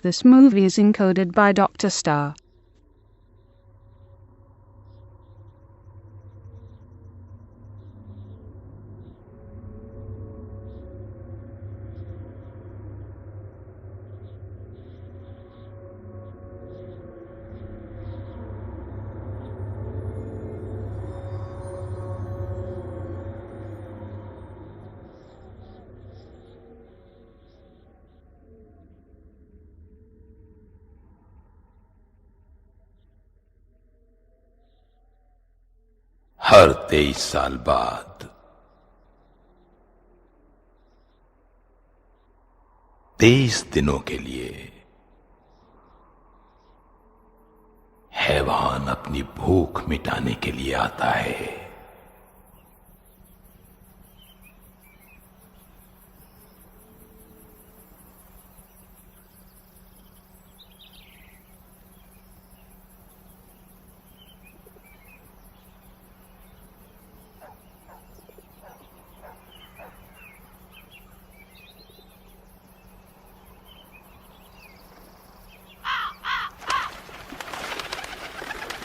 This movie is encoded by Dr. Star. हर 23 साल बाद 23 दिनों के लिए हैवान अपनी भूख मिटाने के लिए आता है।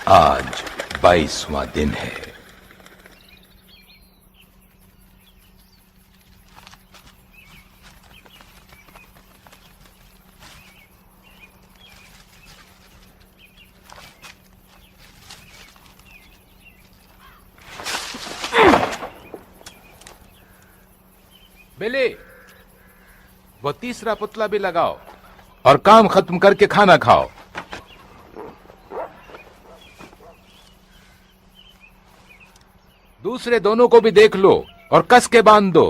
आज 22वां दिन है। बिली, वो तीसरा पुतला भी लगाओ और काम खत्म करके खाना खाओ। दूसरे दोनों को भी देख लो और कस के बांध दो,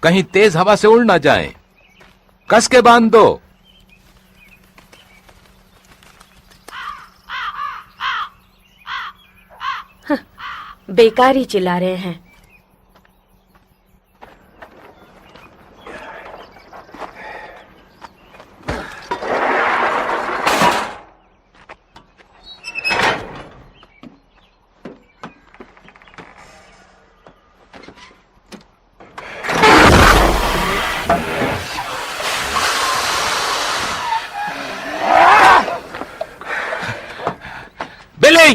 कहीं तेज हवा से उड़ ना जाएं। कस के बांध दो। बेकार ही चिल्ला रहे हैं। बिली,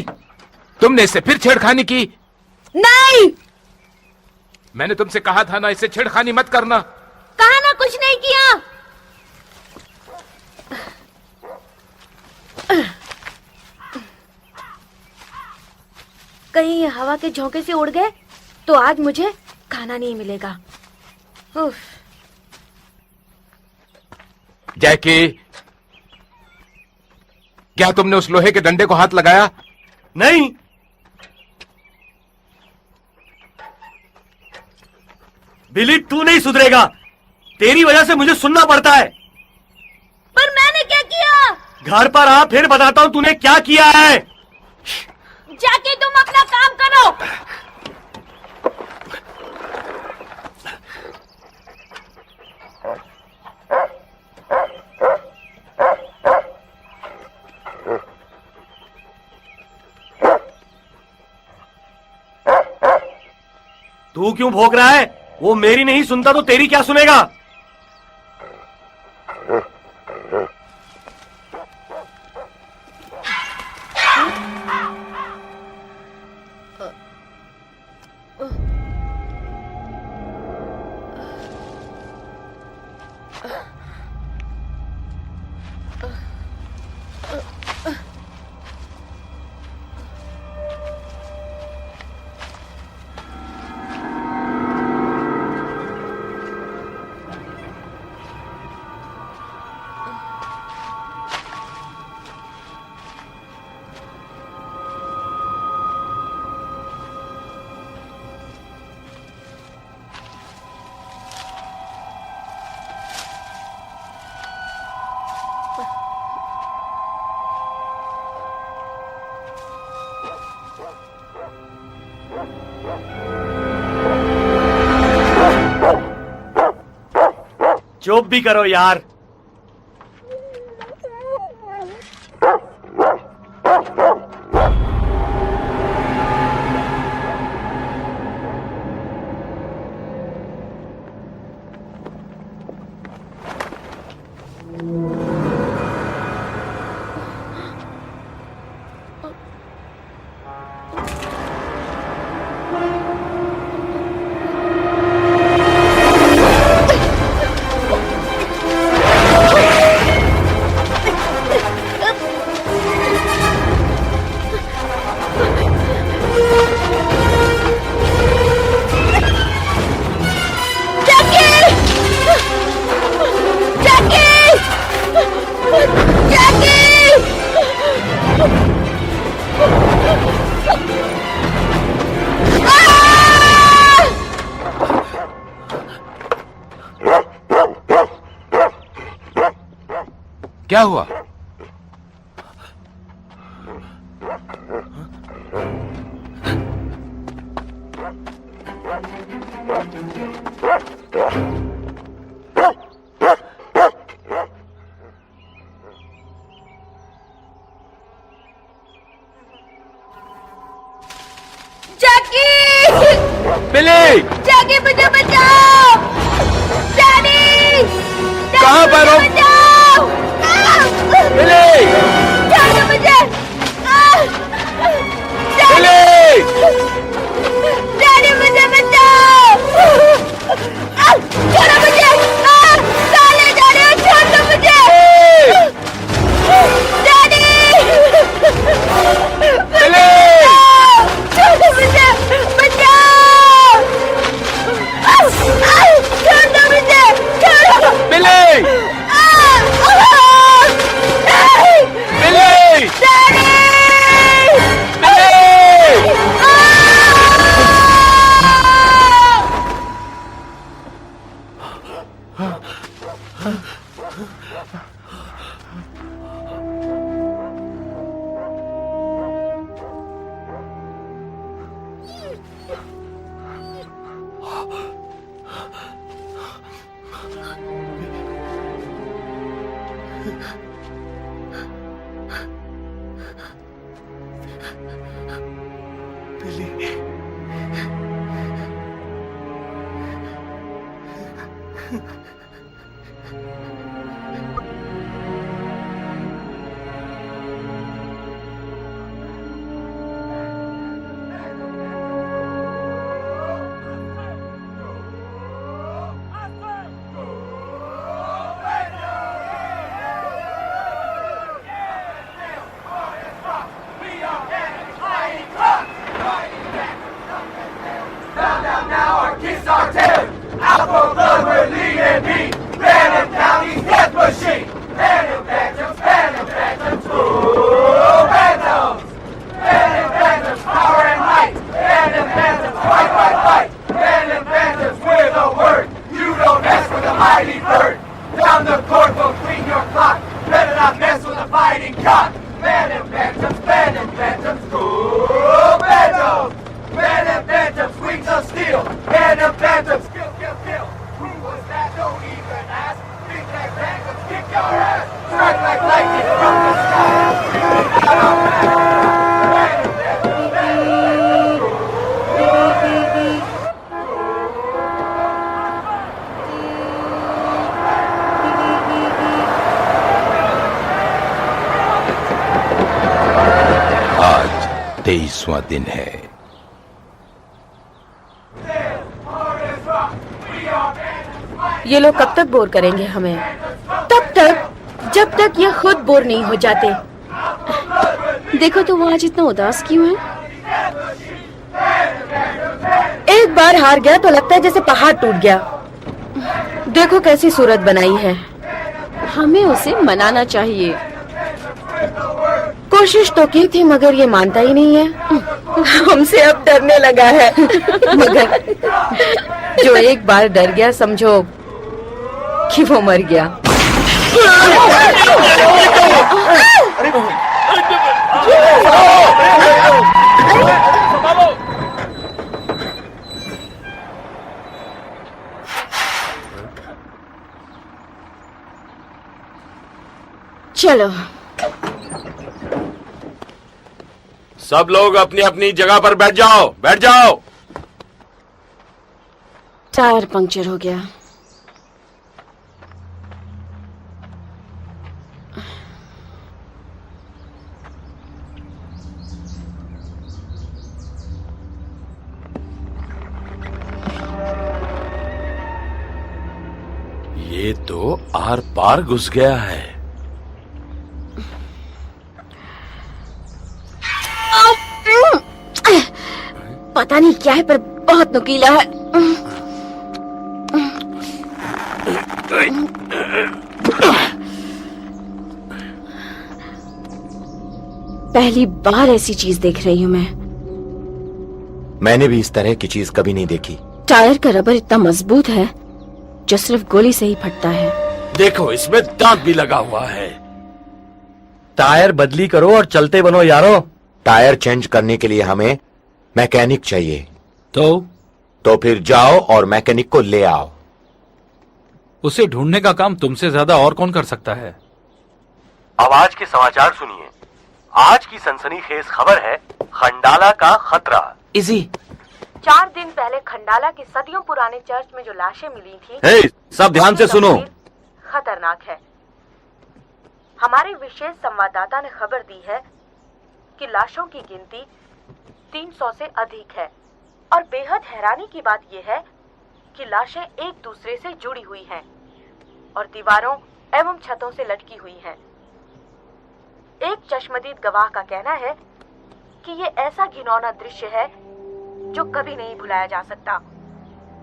तुमने इससे फिर छेड़खानी की? नहीं, मैंने तुमसे कहा था ना, इससे छेड़खानी मत करना। कहा ना, कुछ नहीं किया। कहीं ये हवा के झोंके से उड़ गए तो आज मुझे खाना नहीं मिलेगा। उफ। जैकी, क्या तुमने उस लोहे के डंडे को हाथ लगाया? नहीं। बिली, तू नहीं सुधरेगा। तेरी वजह से मुझे सुनना पड़ता है। पर मैंने क्या किया? घर पर आ, फिर बताता हूं तूने क्या किया है। जाके तुम अपना काम करो। तू क्यों भौंक रहा है? वो मेरी नहीं सुनता तो तेरी क्या सुनेगा? चुप भी करो यार। क्या हुआ? जैकी! बिली! जैकी मुझे बचाओ! डैडी! कहाँ पर हो? बचाओ! बिली! छोड़ दो मुझे! बिली! डैडी मुझे बचाओ! छोड़ो मुझे! साले जा रहे हो, छोड़ दो मुझे! डैडी! बिली! छोड़ दो मुझे! बचाओ! छोड़ दो मुझे! छोड़ो! बिली! बिली! डैडी! बिली! आज 23वां दिन है। ये लोग कब तक बोर करेंगे हमें? तब तक जब तक ये खुद बोर नहीं हो जाते। देखो तो वो आज इतना उदास क्यों है? एक बार हार गया तो लगता है जैसे पहाड़ टूट गया। देखो कैसी सूरत बनाई है। हमें उसे मनाना चाहिए। कोशिश तो की थी मगर ये मानता ही नहीं है। हमसे अब डरने लगा है। मगर जो एक बार डर गया समझो कि वो मर गया। चलो सब लोग अपनी अपनी जगह पर बैठ जाओ, बैठ जाओ। टायर पंक्चर हो गया। ये तो आर पार घुस गया है। पता नहीं क्या है पर बहुत नुकीला है। पहली बार ऐसी चीज देख रही हूँ मैं। मैंने भी इस तरह की चीज कभी नहीं देखी। टायर का रबर इतना मजबूत है जो सिर्फ गोली से ही फटता है। देखो इसमें दांत भी लगा हुआ है। टायर बदली करो और चलते बनो यारो। टायर चेंज करने के लिए हमें मैकेनिक चाहिए। तो फिर जाओ और मैकेनिक को ले आओ। उसे ढूंढने का काम तुमसे ज्यादा और कौन कर सकता है? अब आज के समाचार सुनिए। आज की सनसनीखेज खबर है खंडाला का खतरा। इजी 4 दिन पहले खंडाला के सदियों पुराने चर्च में जो लाशें मिली थी, हे, सब ध्यान से सुनो। खतरनाक है। हमारे विशेष संवाददाता ने खबर दी है कि लाशों की गिनती 300 से अधिक है और बेहद हैरानी की बात यह है कि लाशें एक दूसरे से जुड़ी हुई हैं और दीवारों एवं छतों से लटकी हुई हैं। एक चश्मदीद गवाह का कहना है कि ये ऐसा घिनौना दृश्य है जो कभी नहीं भुलाया जा सकता।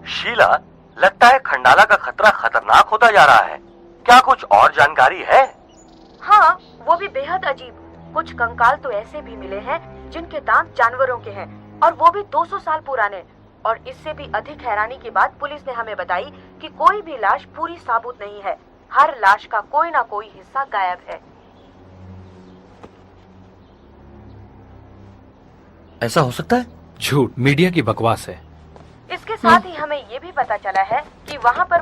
शीला, लगता है खंडाला का खतरा खतरनाक होता जा रहा है। क्या कुछ और जानकारी है? हाँ, वो भी बेहद अजीब। कुछ कंकाल तो ऐसे भी मिले हैं जिनके दांत जानवरों के हैं और वो भी 200 साल पुराने। और इससे भी अधिक हैरानी की बात पुलिस ने हमें बताई कि कोई भी लाश पूरी साबुत नहीं है। हर लाश का कोई ना कोई हिस्सा गायब है। ऐसा हो सकता है? झूठ, मीडिया की बकवास है। इसके साथ ही हमें ये भी पता चला है कि वहाँ पर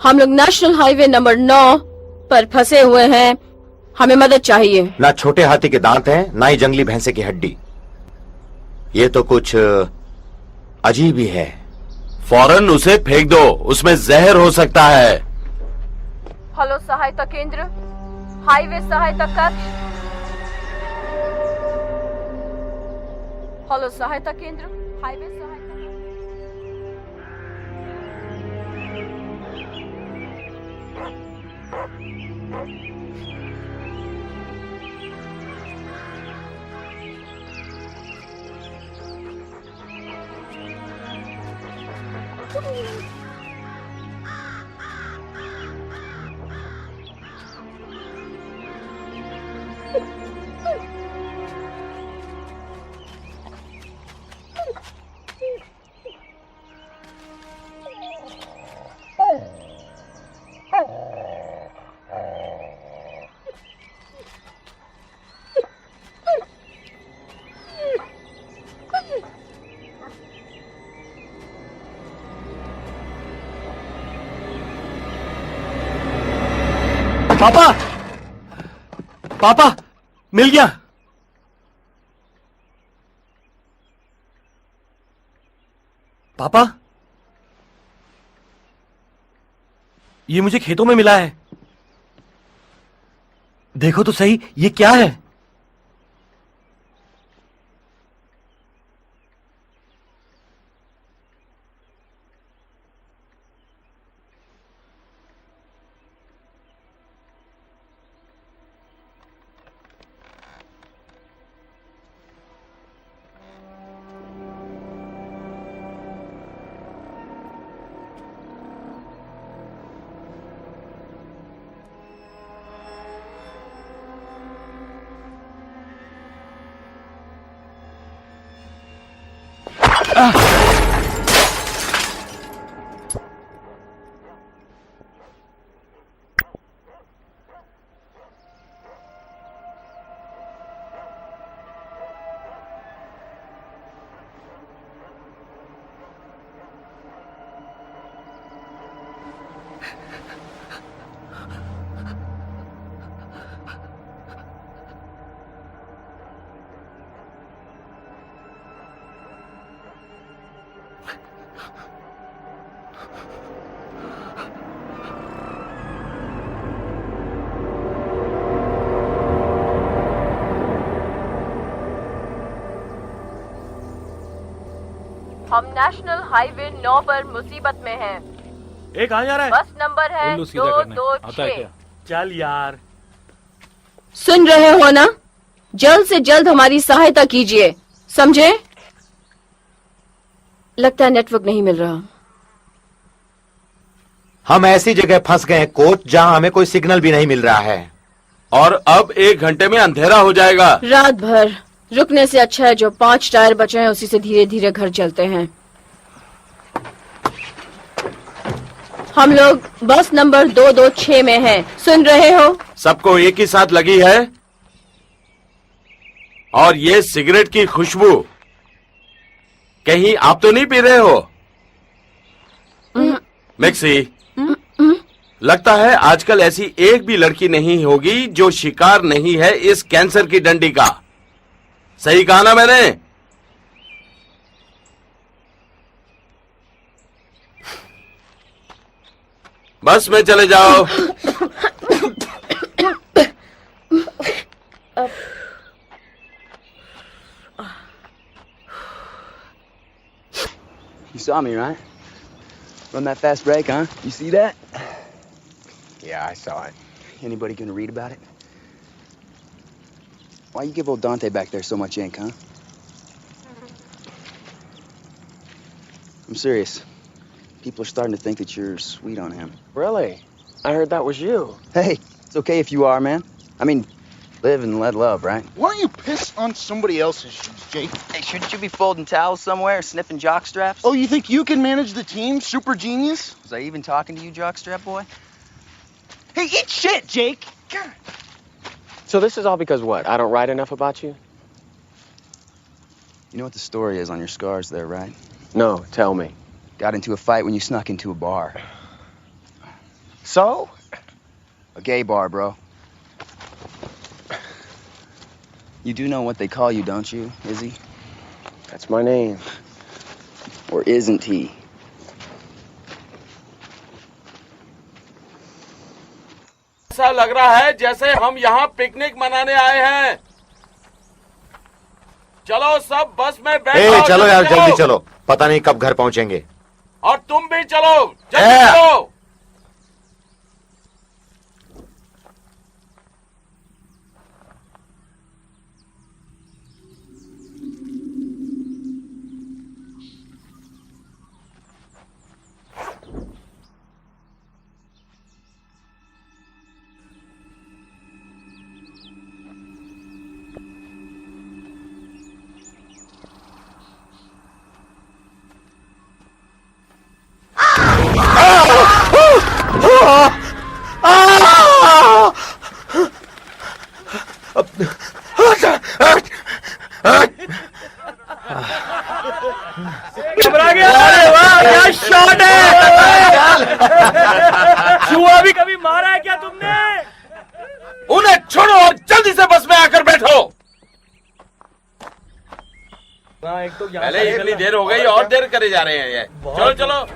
हम लोग नेशनल हाईवे नंबर 9 पर फंसे हुए हैं। हमें मदद चाहिए। ना छोटे हाथी के दांत हैं, ना ही जंगली भैंसे की हड्डी। ये तो कुछ अजीब ही है। फौरन उसे फेंक दो, उसमें जहर हो सकता है। हेलो सहायता केंद्र, हाईवे सहायता कक्ष। हेलो सहायता केंद्र, हाईवे सहायता। पापा, पापा, मिल गया। पापा, ये मुझे खेतों में मिला है। देखो तो सही, ये क्या है? हम नेशनल हाईवे 9 पर मुसीबत में हैं। एक कहाँ जा रहा है? बस नंबर है उल्लू सीधा करना है। आता है 226। क्या? चल यार। सुन रहे हो ना? जल्द से जल्द हमारी सहायता कीजिए, समझे? लगता है नेटवर्क नहीं मिल रहा। हम ऐसी जगह फंस गए हैं कोच, जहां हमें कोई सिग्नल भी नहीं मिल रहा है। और अब 1 घंटे में अंधेरा हो जाएगा। रात भर रुकने से अच्छा है जो 5 टायर बचे हैं उसी से धीरे धीरे घर चलते हैं। हम लोग बस नंबर 226 में हैं। सुन रहे हो? सबको एक ही साथ लगी है। और ये सिगरेट की खुशबू, कहीं आप तो नहीं पी रहे हो? मिक्सी, लगता है आजकल ऐसी एक भी लड़की नहीं होगी जो शिकार नहीं है इस कैंसर की डंडी का। सही कहा ना मैंने? बस में चले जाओ। You saw me, right? Run that fast break, huh? You see that? Yeah, I saw it. Anybody gonna read about it? Why you give old Dante back there so much ink, huh? I'm serious. People are starting to think that you're sweet on him. Really? I heard that was you. Hey, it's okay if you are, man. I mean, live and let love, right? Why don't you piss on somebody else's shoes, Jake? Hey, shouldn't you be folding towels somewhere, sniffing jock straps? Oh, you think you can manage the team, super genius? Was I even talking to you, jockstrap boy? Hey, eat shit, Jake! God. So this is all because what? I don't write enough about you? You know what the story is on your scars there, right? No, tell me. Got into a fight when you snuck into a bar. So? A gay bar, bro. You do know what they call you, don't you, Izzy? That's my name. Or isn't he? ऐसा लग रहा है जैसे हम यहाँ picnic मनाने आए हैं। चलो सब बस में बैठो। चलो यार, जल्दी चलो, पता नहीं कब घर पहुंचेंगे। और तुम भी चलो, जल्दी चलो। घबरा गया? अरे वाह, क्या शॉट है! चूहा भी कभी मारा है क्या तुमने? उन्हें छोड़ो और जल्दी से बस में आकर बैठो। एक तो पहले इतनी देर हो गई और देर करे जा रहे हैं ये। चलो चलो।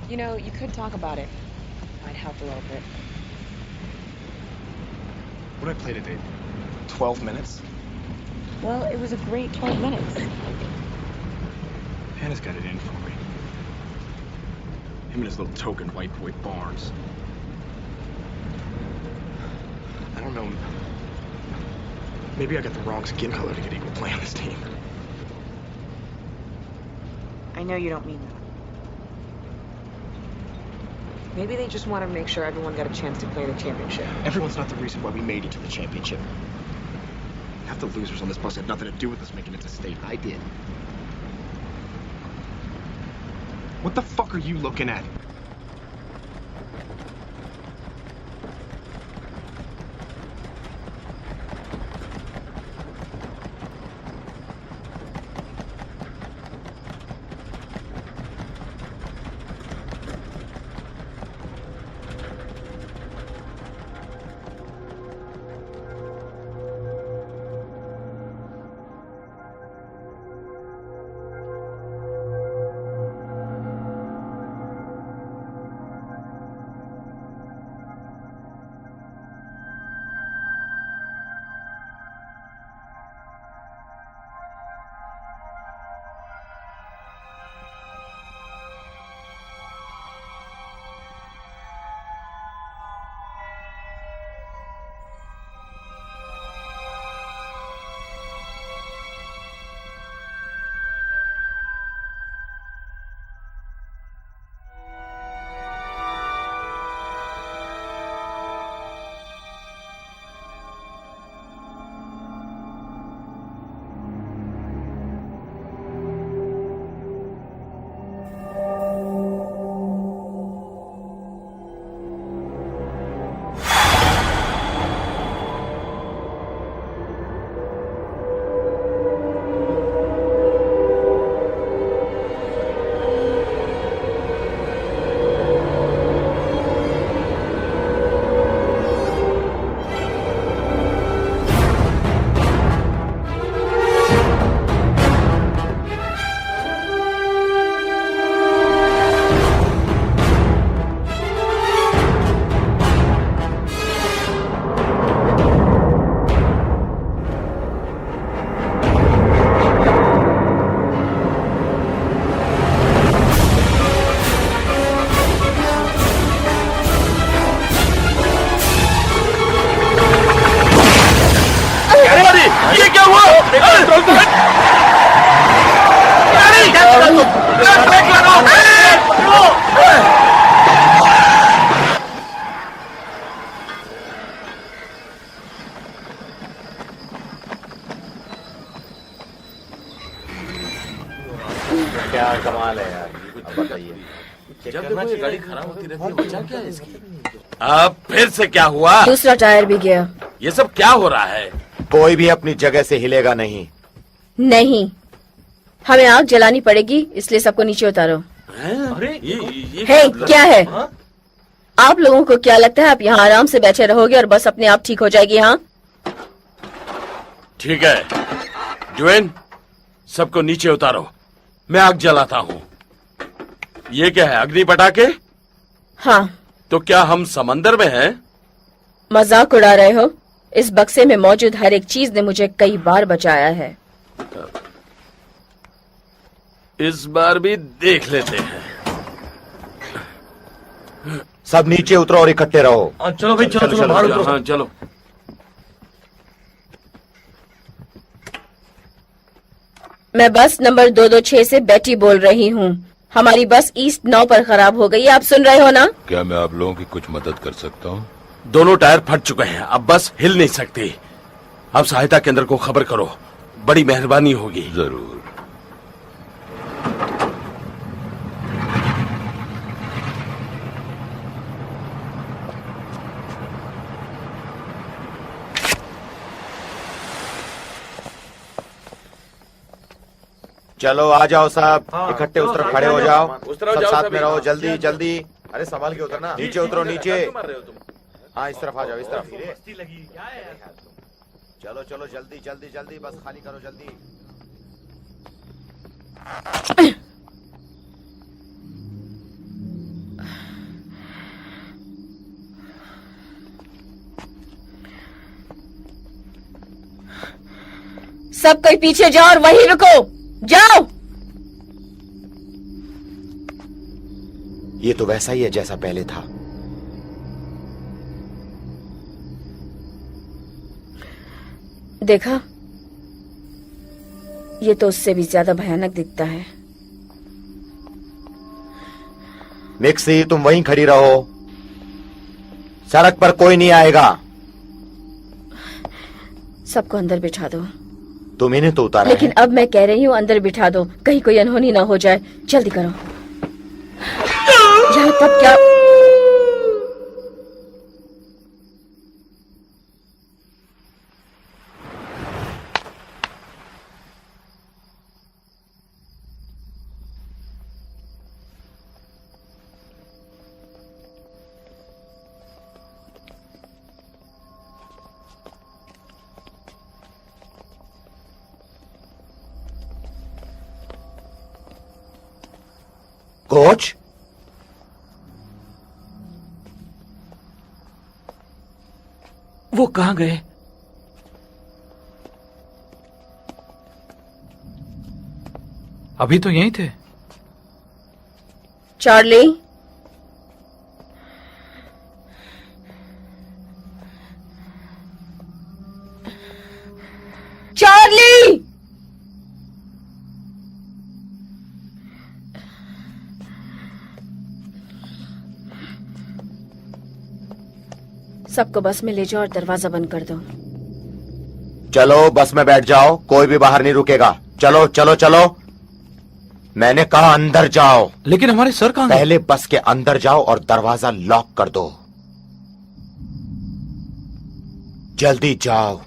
You know, you could talk about it. Might help a little bit. What did I play today? 12 minutes? Well, it was a great 12 minutes. Hannah's got it in for me. Him and his little token white boy Barnes. I don't know. Maybe I got the wrong skin color to get equal play on this team. I know you don't mean that. Maybe they just want to make sure everyone got a chance to play in the championship. Everyone's not the reason why we made it to the championship. Half the losers on this bus had nothing to do with us making it to state. I did. What the fuck are you looking at? क्या कमाल है यार, अब बताइए। जब देखो ये गाड़ी खराब होती रहती है, वजह क्या है इसकी? अब फिर से क्या हुआ? दूसरा टायर भी गया। ये सब क्या हो रहा है? कोई भी अपनी जगह से हिलेगा नहीं। नहीं, हमें आग जलानी पड़ेगी, इसलिए सबको नीचे उतारो। हे, क्या है? आप लोगों को क्या लगता है आप यहाँ आराम से बैठे रहोगे और बस अपने आप ठीक हो जाएगी? हाँ, ठीक है जुएन, सबको नीचे उतारो, मैं आग जलाता हूँ। ये क्या है, अग्नि पटाखे? हाँ। तो क्या हम समंदर में हैं? मजाक उड़ा रहे हो? इस बक्से में मौजूद हर एक चीज ने मुझे कई बार बचाया है। इस बार भी देख लेते हैं। सब नीचे उतरो और इकट्ठे रहो। चलो भाई, चलो बाहर उतरो। हाँ चलो। मैं बस नंबर 226 से बेटी बोल रही हूँ। हमारी बस ईस्ट 9 पर खराब हो गई, आप सुन रहे हो ना? क्या मैं आप लोगों की कुछ मदद कर सकता हूँ? दोनों टायर फट चुके हैं, अब बस हिल नहीं सकती। अब सहायता केंद्र को खबर करो, बड़ी मेहरबानी होगी। जरूर। चलो आ जाओ सब, इकट्ठे उस तरफ खड़े हो जाओ। उस तरफ सब जाओ साथ सभी। में रहो, जल्दी जल्दी। अरे संभाल के उतरना, नीचे उतरो नीचे। हाँ इस तरफ आ जाओ, इस तरफ। चलो चलो जल्दी जल्दी जल्दी, बस खाली करो जल्दी। सब कोई पीछे जाओ और वहीं रुको। जाओ। ये तो वैसा ही है जैसा पहले था। देखा, ये तो उससे भी ज्यादा भयानक दिखता है। मिक्सी, तुम वहीं खड़ी रहो, सड़क पर कोई नहीं आएगा। सबको अंदर बिठा दो। तुम इन्हें तो उतारा लेकिन है। अब मैं कह रही हूँ अंदर बिठा दो, कहीं कोई अनहोनी ना हो जाए। जल्दी करो। यहाँ तब क्या? कोच, वो कहाँ गए? अभी तो यहीं थे। चार्ली, चार्ली, सबको बस में ले जाओ और दरवाजा बंद कर दो। चलो बस में बैठ जाओ, कोई भी बाहर नहीं रुकेगा। चलो चलो चलो, मैंने कहा अंदर जाओ। लेकिन हमारे सर कहाँ गए? पहले बस के अंदर जाओ और दरवाजा लॉक कर दो। जल्दी जाओ।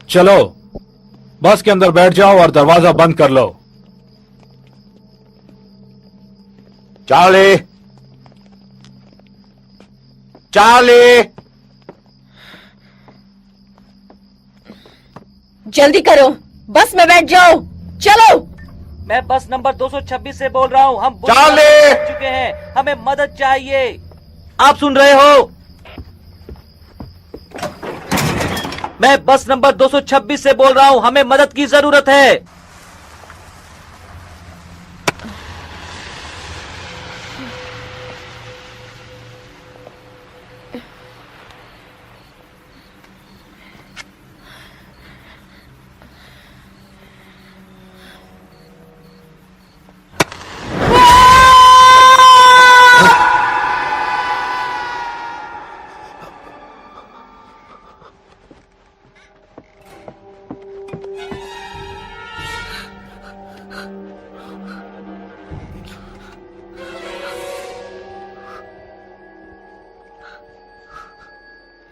चलो बस के अंदर बैठ जाओ और दरवाजा बंद कर लो। चार्ली, चार्ली, जल्दी करो, बस में बैठ जाओ। चलो। मैं बस नंबर 226 से बोल रहा हूँ। हम चार्ली! बुरी चुके हैं, हमें मदद चाहिए। आप सुन रहे हो? मैं बस नंबर 226 से बोल रहा हूँ, हमें मदद की जरूरत है।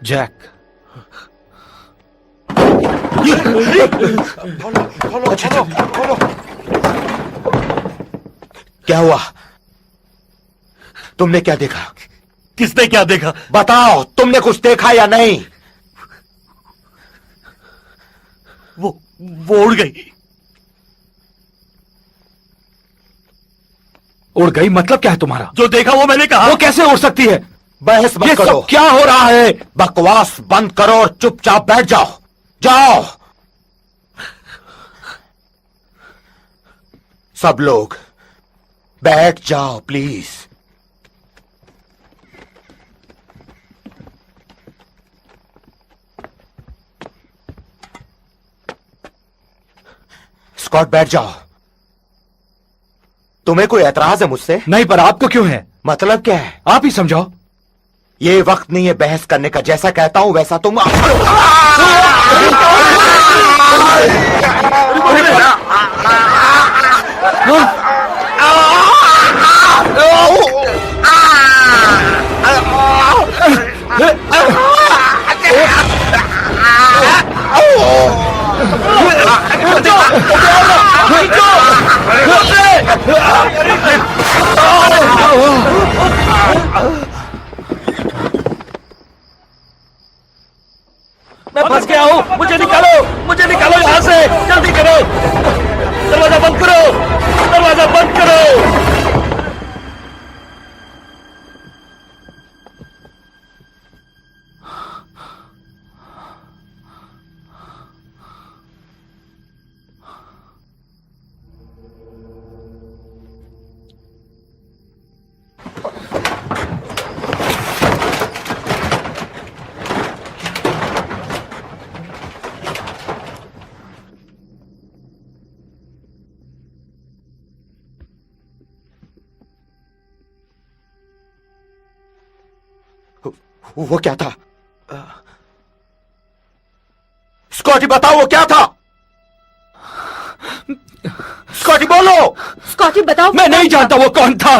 जैक, क्या हुआ? तुमने क्या देखा? किसने क्या देखा? बताओ, तुमने कुछ देखा या नहीं? वो उड़ गई। उड़ गई मतलब क्या है तुम्हारा? जो देखा वो मैंने कहा। वो कैसे उड़ सकती है? बहस मत ये करो। सब क्या हो रहा है? बकवास बंद करो और चुपचाप बैठ जाओ। जाओ सब लोग, बैठ जाओ प्लीज। स्कॉट, बैठ जाओ। तुम्हें कोई एतराज है मुझसे? नहीं, पर आपको क्यों है? मतलब क्या है? आप ही समझाओ। ये वक्त नहीं है बहस करने का। जैसा कहता हूं वैसा तुम। मैं फंस गया हूँ, मुझे निकालो, मुझे निकालो यहाँ से। जल्दी करो, दरवाजा बंद करो, दरवाजा बंद करो। वो क्या था? स्कॉटी बताओ वो क्या था? स्कॉटी बोलो। स्कॉटी बताओ। मैं नहीं जानता वो कौन था।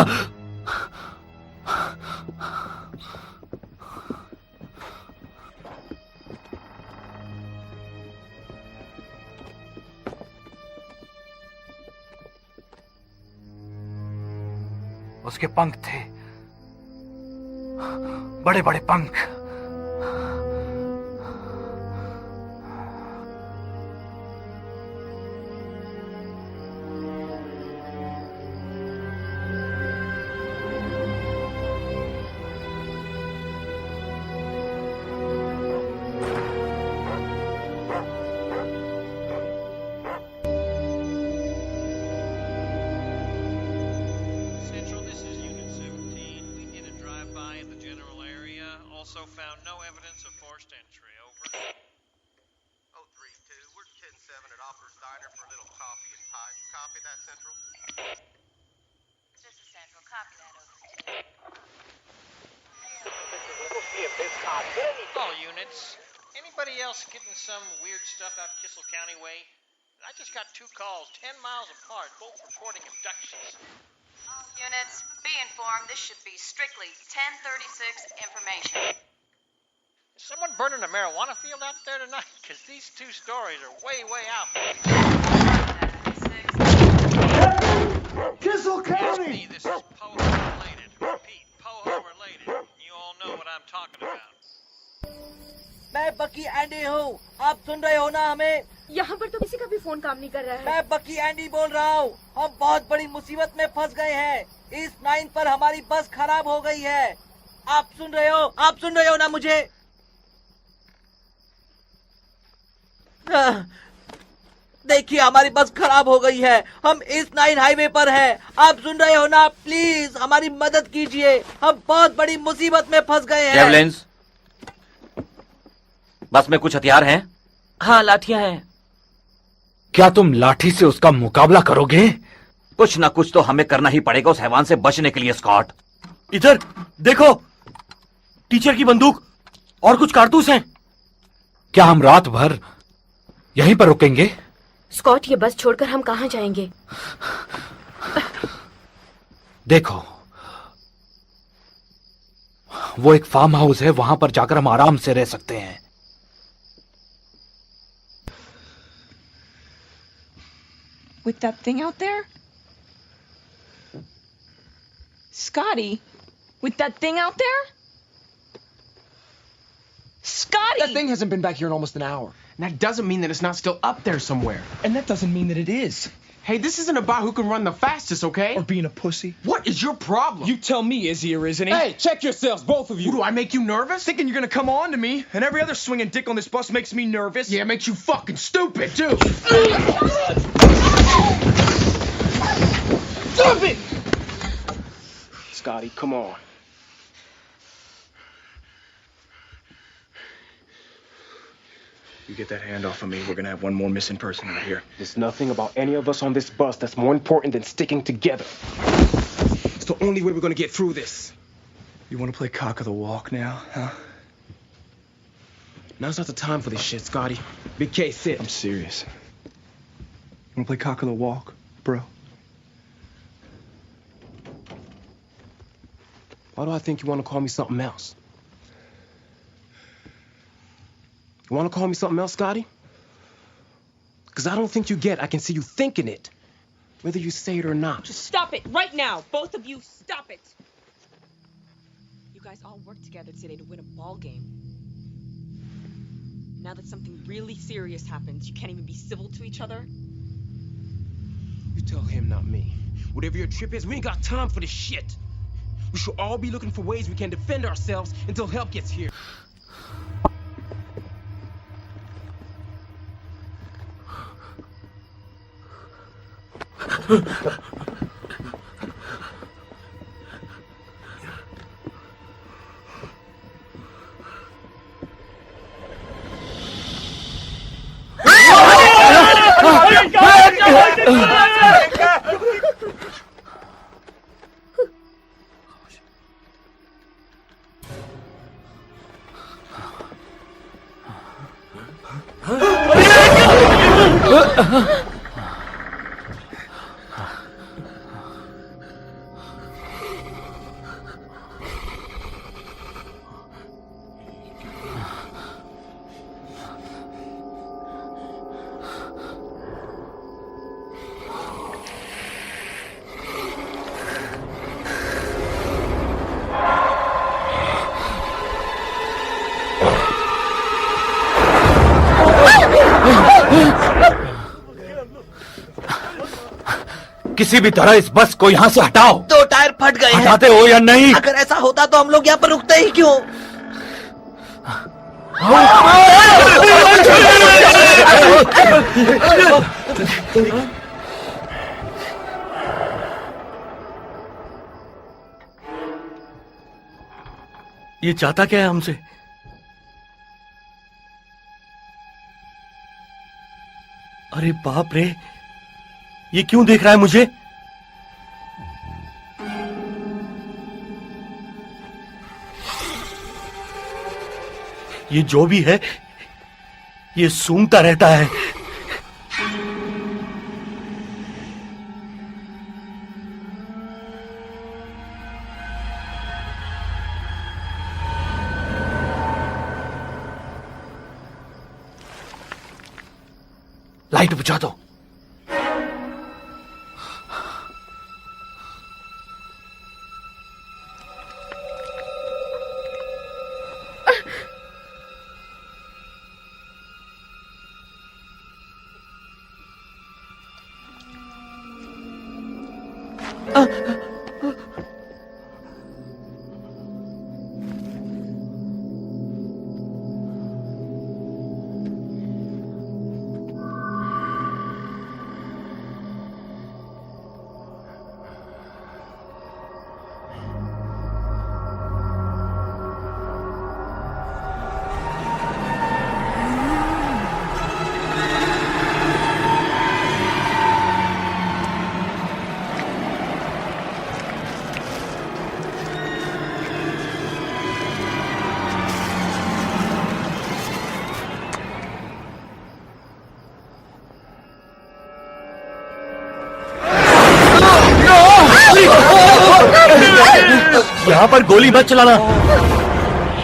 उसके पंख थे, बड़े बड़े पंख। Found no evidence of forced entry. Over. 032, we're 10-7 at Opera's Diner for a little coffee and pie. You copy that, Central? This is Central. Copy that, 032. All units. Anybody else getting some weird stuff out Kissel County way? I just got 2 calls 10 miles apart, both reporting abductions. All units, be informed. This should be strictly 1036 information. Is someone burning a marijuana field out there tonight? Because these 2 stories are way, way out. Kissel County! This is Poho related. Repeat, Poho related. You all know what I'm talking about. मैं बकी Andy हूँ, आप सुन रहे हो ना हमें? यहाँ पर तो किसी का भी फोन काम नहीं कर रहा है। मैं बकी एंडी बोल रहा हूँ। हम बहुत बड़ी मुसीबत में फंस गए हैं। ईस्ट 9 पर हमारी बस खराब हो गई है। आप सुन रहे हो? आप सुन रहे हो ना मुझे? देखिए हमारी बस खराब हो गई है। हम ईस्ट 9 हाईवे पर हैं। आप सुन रहे हो ना? प्लीज हमारी मदद कीजिए। हम बहुत बड़ी मुसीबत में फंस गए हैं। एम्बुलेंस, बस में कुछ हथियार हैं? हाँ, लाठियां हैं। क्या तुम लाठी से उसका मुकाबला करोगे? कुछ ना कुछ तो हमें करना ही पड़ेगा उस हैवान से बचने के लिए। स्कॉट, इधर देखो, टीचर की बंदूक और कुछ कारतूस हैं। क्या हम रात भर यहीं पर रुकेंगे? स्कॉट, ये बस छोड़कर हम कहाँ जाएंगे? देखो, वो एक फार्म हाउस है, वहां पर जाकर हम आराम से रह सकते हैं। With that thing out there? Scotty, with that thing out there? Scotty! That thing hasn't been back here in almost an hour. And that doesn't mean that it's not still up there somewhere. And that doesn't mean that it is. Hey, this isn't about who can run the fastest, okay? Or being a pussy. What is your problem? You tell me, is he or isn't he? Hey, check yourselves, both of you. Who, do I make you nervous? Thinking you're gonna come on to me, and every other swinging dick on this bus makes me nervous. Yeah, it makes you fucking stupid, too. Stop it! Scotty, come on. You get that hand off of me, we're gonna have one more missing person out here. There's nothing about any of us on this bus that's more important than sticking together. It's the only way we're gonna get through this. You wanna play cock of the walk now, huh? Now's not the time for this shit, Scotty. Big K, sit. I'm serious. Wanna play cock of the walk, bro? Why do I think you want to call me something else? You want to call me something else, Scotty? Because I don't think you get I can see you thinking it, whether you say it or not. Just stop it right now. Both of you, stop it. You guys all worked together today to win a ball game. Now that something really serious happens, you can't even be civil to each other? You tell him, not me. Whatever your trip is, we ain't got time for this shit. We should all be looking for ways we can defend ourselves until help gets here. किसी भी तरह इस बस को यहाँ से हटाओ। 2 tyre फट गए हैं। हटाते हो या नहीं? अगर ऐसा होता तो हम लोग यहाँ पर रुकते ही क्यों? ये चाहता क्या है हमसे? अरे बाप रे, ये क्यों देख रहा है मुझे? ये जो भी है, ये सूंघता रहता है। लाइट बुझा दो। यहाँ पर गोली मत चलाना।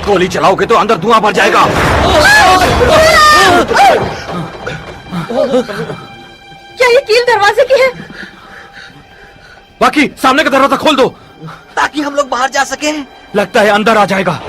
गोली चलाओगे तो अंदर धुआं भर जाएगा। क्या ये कील दरवाजे की है? बाकी सामने का दरवाजा खोल दो ताकि हम लोग बाहर जा सके। लगता है अंदर आ जाएगा।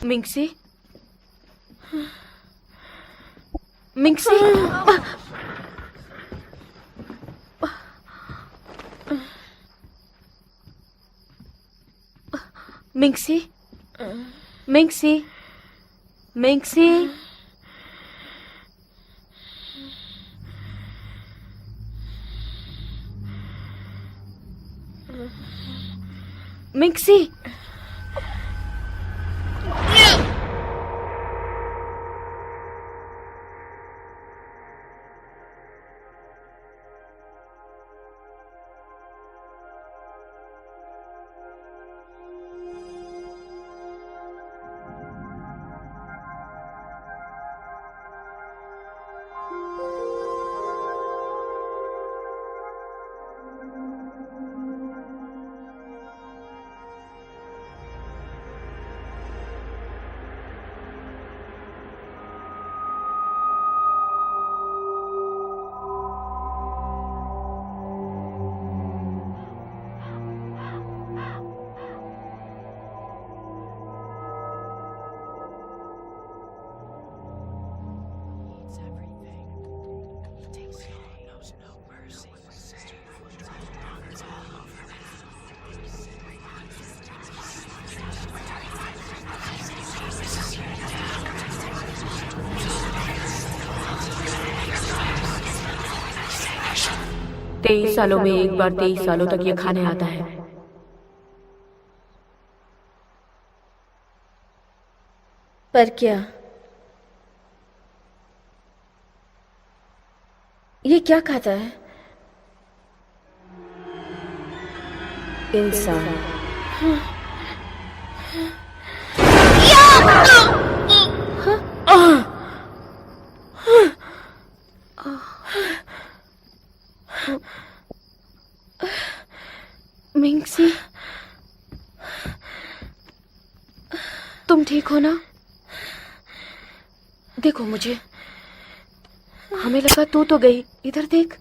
मिंगसी, मिंगसी, मिंगसी, मिंगसी, मिंगसी, मिंगसी। 23 सालों में एक बार 23 सालों तक ये खाने आता है। पर क्या ये क्या खाता है? इंसान। मिंगसी, तुम ठीक हो ना? देखो मुझे, हमें लगा तू तो गई। इधर देख,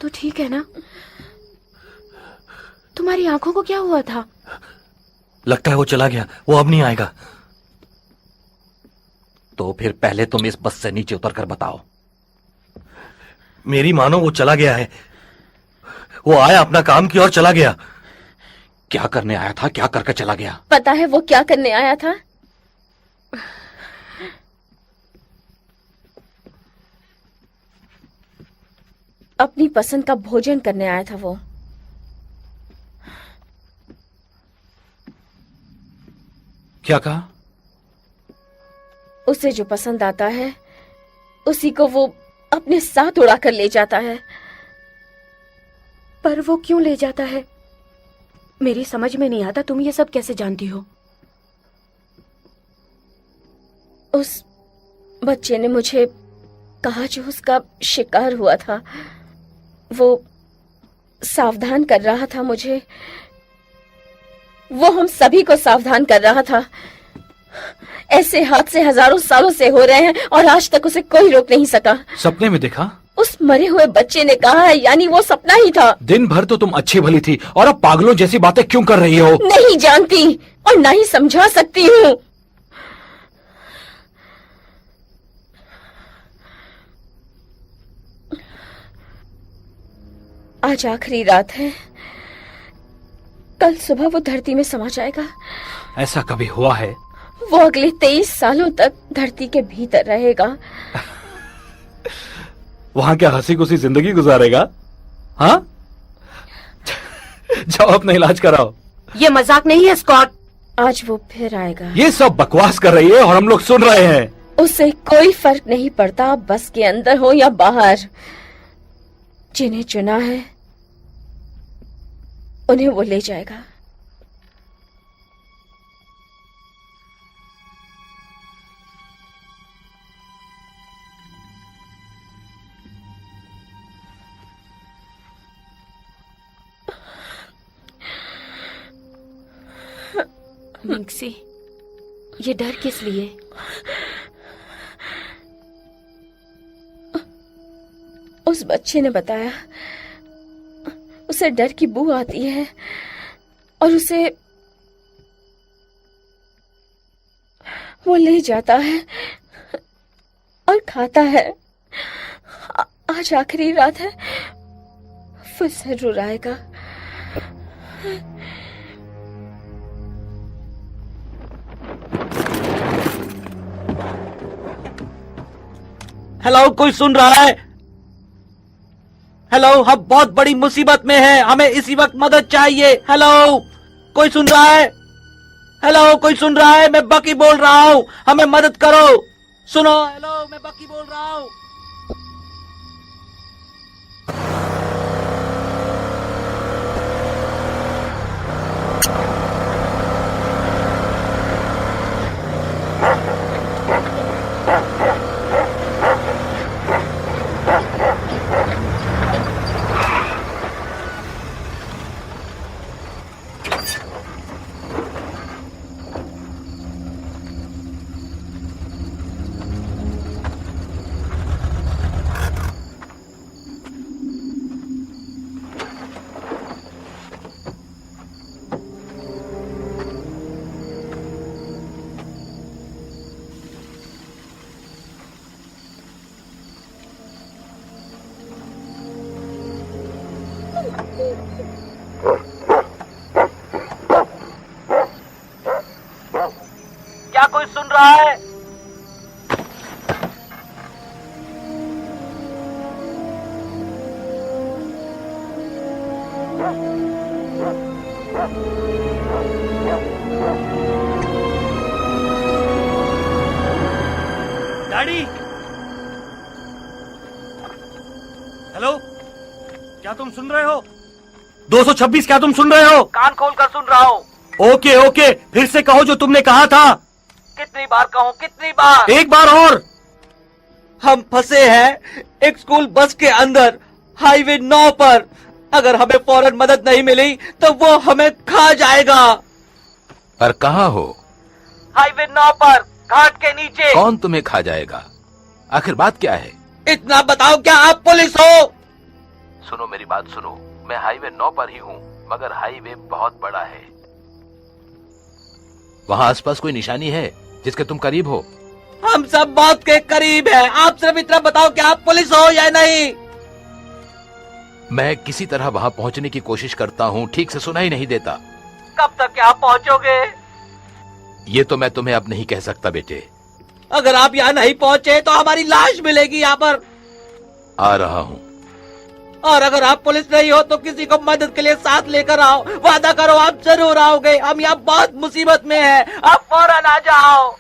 तू ठीक है ना? तुम्हारी आंखों को क्या हुआ था? लगता है वो चला गया, वो अब नहीं आएगा। तो फिर पहले तुम इस बस से नीचे उतर कर बताओ। मेरी मानो वो चला गया है। वो आया, अपना काम किया और चला गया। क्या करने आया था, क्या करके चला गया? पता है वो क्या करने आया था? अपनी पसंद का भोजन करने आया था वो। क्या कहा? उसे जो पसंद आता है उसी को वो अपने साथ उड़ाकर ले जाता है। पर वो क्यों ले जाता है? मेरी समझ में नहीं आता, तुम ये सब कैसे जानती हो? उस बच्चे ने मुझे कहा जो उसका शिकार हुआ था, वो सावधान कर रहा था मुझे। वो हम सभी को सावधान कर रहा था। ऐसे हादसे हजारों सालों से हो रहे हैं और आज तक उसे कोई रोक नहीं सका। सपने में देखा? उस मरे हुए बच्चे ने कहा है, यानी वो सपना ही था। दिन भर तो तुम अच्छी भली थी और अब पागलों जैसी बातें क्यों कर रही हो? नहीं जानती और ना ही समझा सकती हूँ। आज आखिरी रात है, कल सुबह वो धरती में समा जाएगा। ऐसा कभी हुआ है? वो अगले 23 सालों तक धरती के भीतर रहेगा। वहां क्या हंसी खुशी जिंदगी गुजारेगा? हाँ? जाओ अपना इलाज कराओ। ये मजाक नहीं है स्कॉट। आज वो फिर आएगा। ये सब बकवास कर रही है और हम लोग सुन रहे हैं। उससे कोई फर्क नहीं पड़ता बस के अंदर हो या बाहर। जिन्हें चुना है उन्हें वो ले जाएगा। मिंगसी, ये डर किस लिए? उस बच्चे ने बताया उसे डर की बू आती है और उसे वो ले जाता है और खाता है। आज आखिरी रात है, वो जरूर आएगा। हेलो, कोई सुन रहा है? हेलो, हम बहुत बड़ी मुसीबत में हैं, हमें इसी वक्त मदद चाहिए। हेलो, कोई सुन रहा है? हेलो, कोई सुन रहा है? मैं बकी बोल रहा हूँ, हमें मदद करो। सुनो, हेलो, मैं बकी बोल रहा हूँ। क्या कोई सुन रहा है? डैडी, हेलो, क्या तुम सुन रहे हो? 226, क्या तुम सुन रहे हो? कान खोल कर सुन रहा हूँ। ओके ओके, फिर से कहो जो तुमने कहा था। कितनी बार कहूँ, कितनी बार? एक बार और। हम फंसे हैं एक स्कूल बस के अंदर, हाईवे 9 पर। अगर हमें फौरन मदद नहीं मिली तो वो हमें खा जाएगा। पर कहाँ हो? हाईवे 9 पर, घाट के नीचे। कौन तुम्हें खा जाएगा? आखिर बात क्या है? इतना बताओ, क्या आप पुलिस हो? सुनो मेरी बात सुनो, मैं हाईवे 9 पर ही हूँ, मगर हाईवे बहुत बड़ा है। वहाँ आसपास कोई निशानी है जिसके तुम करीब हो? हम सब मौत के करीब हैं। आप सिर्फ इतना बताओ कि आप पुलिस हो या नहीं। मैं किसी तरह वहाँ पहुँचने की कोशिश करता हूँ, ठीक से सुनाई नहीं देता। कब तक आप पहुँचोगे? ये तो मैं तुम्हें अब नहीं कह सकता बेटे। अगर आप यहाँ नहीं पहुँचे तो हमारी लाश मिलेगी यहाँ पर। आ रहा हूँ। और अगर आप पुलिस नहीं हो तो किसी को मदद के लिए साथ लेकर आओ। वादा करो आप जरूर आओगे। हम यहाँ बहुत मुसीबत में हैं। आप फौरन आ जाओ।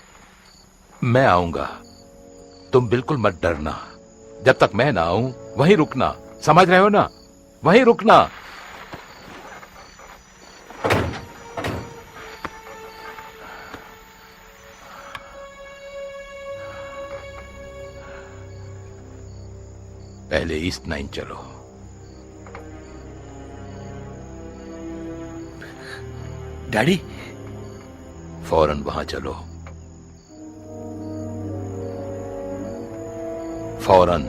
मैं आऊंगा, तुम बिल्कुल मत डरना। जब तक मैं ना आऊं वहीं रुकना, समझ रहे हो ना? वहीं रुकना। पहले ईस्ट 9 चलो। डैडी, फौरन वहां चलो, फौरन।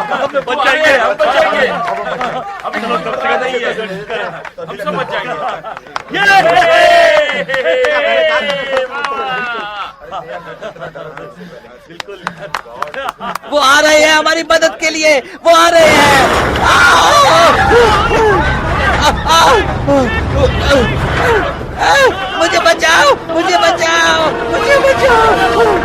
हम बच जाएंगे, हम बच जाएंगे। अभी चलो, कब तक नहीं है, हम सब बच जाएंगे। वो आ रहे हैं हमारी मदद के लिए, वो आ रहे हैं। मुझे बचाओ, मुझे बचाओ, मुझे बचाओ।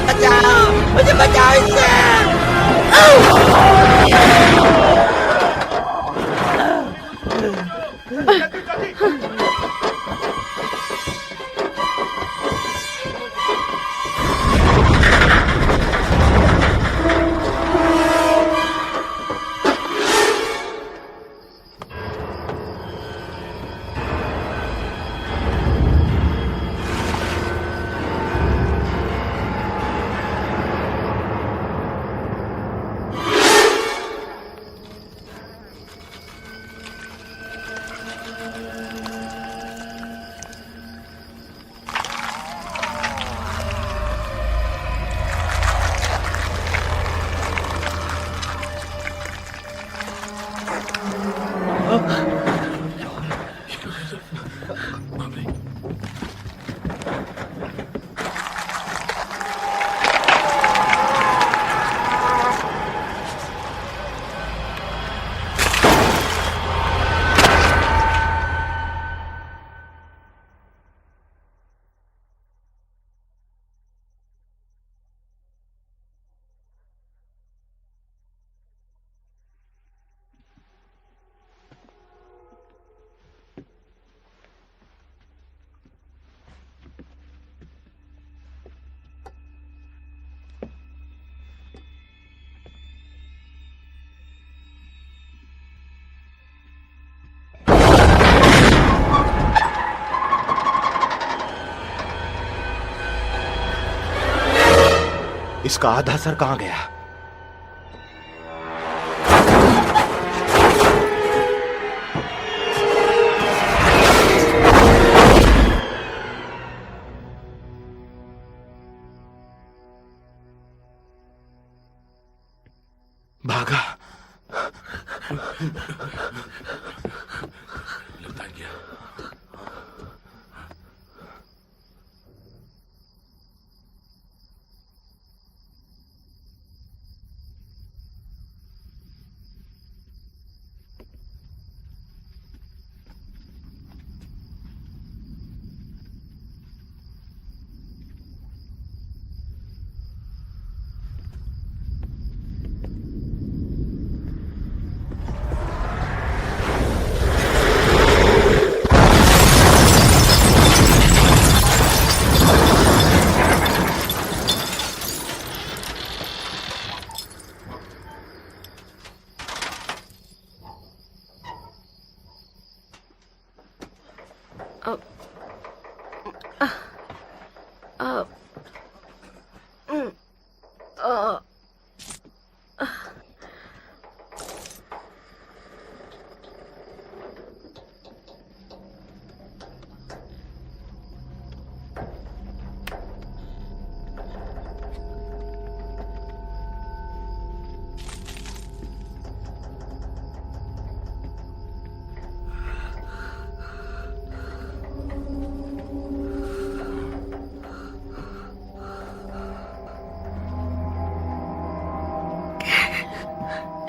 बचाओ, मुझे बचाओ इससे। इसका आधा सर कहां गया? लगता है क्या?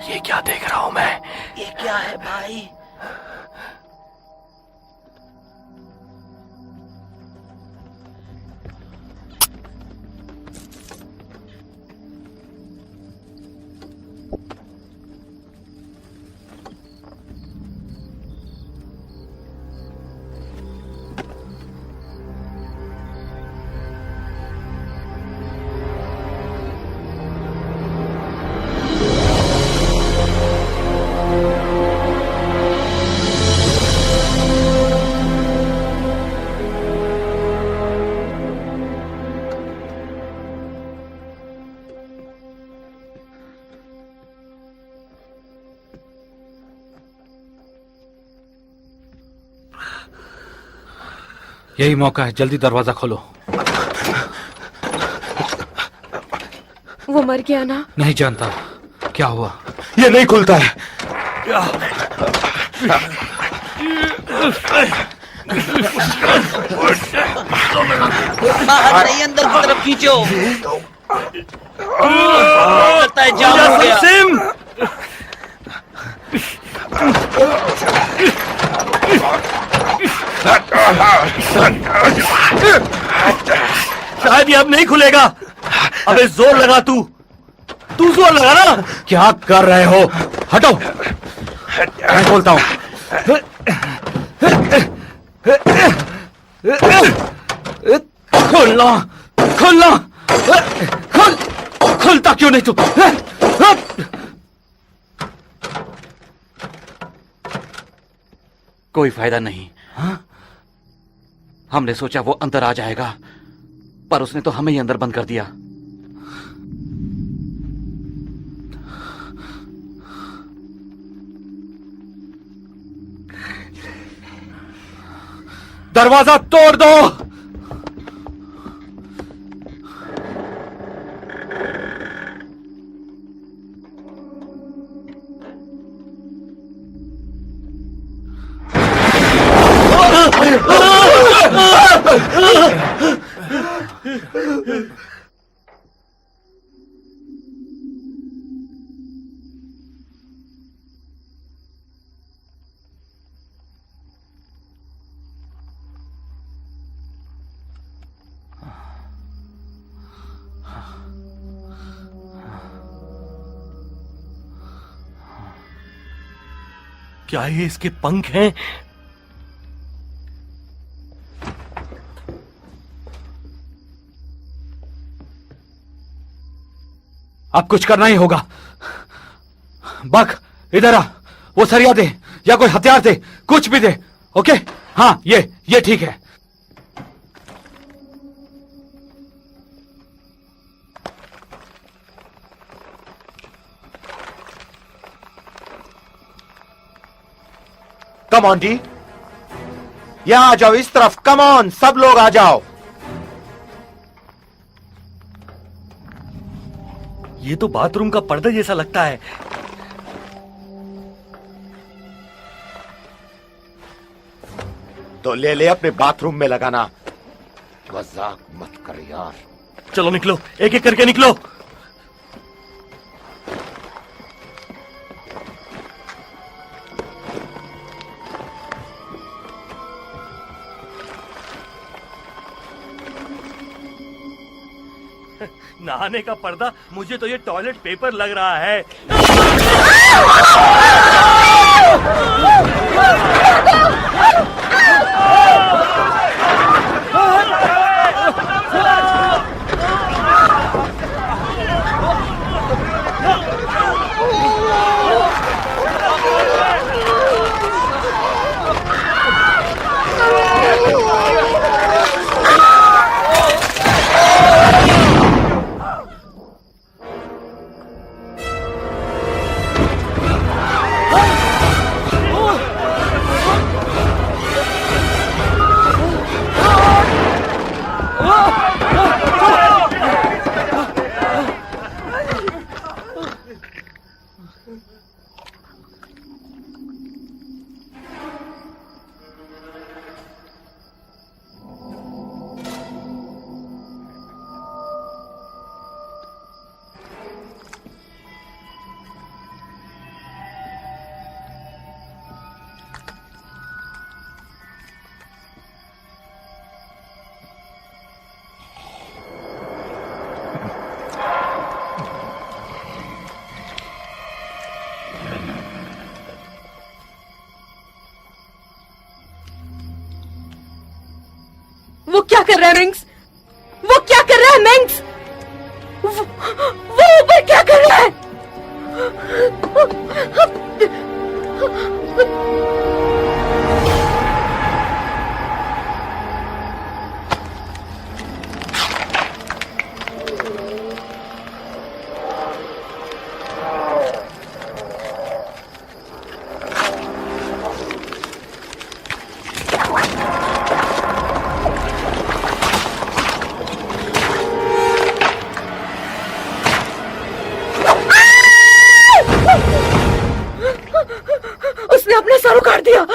ये क्या देख रहा हूं मैं? ये क्या है भाई? यही मौका है, जल्दी दरवाजा खोलो। वो मर गया ना? नहीं जानता क्या हुआ। ये नहीं खुलता है। बाहर नहीं, अंदर की तरफ खींचो। लगता है जाम हो गया। शायद ये अब नहीं खुलेगा। अबे जोर लगा, तू जोर लगा ना। क्या कर रहे हो? हटो, मैं खोलता हूं। खोलना, खोलना, खुलता क्यों नहीं तू? कोई फायदा नहीं। हमने सोचा वो अंदर आ जाएगा, पर उसने तो हमें ही अंदर बंद कर दिया। दरवाजा तोड़ दो। क्या ये इसके पंख हैं? अब कुछ करना ही होगा। बक, इधर आ। वो सरिया दे या कोई हथियार दे, कुछ भी दे। ओके? हाँ, ये ठीक है। कम ऑन जी, यहां आ जाओ, इस तरफ। कम ऑन, सब लोग आ जाओ। ये तो बाथरूम का पर्दा जैसा लगता है। तो ले ले अपने बाथरूम में लगाना। मजाक मत कर यार। चलो निकलो, एक एक करके निकलो। नहाने का पर्दा, मुझे तो ये टॉयलेट पेपर लग रहा है। वो क्या कर रहा है रिंग्स? वो क्या कर रहा है मिंग्स? वो ऊपर क्या कर रहा है? उसने अपना सर उखाड़ दिया।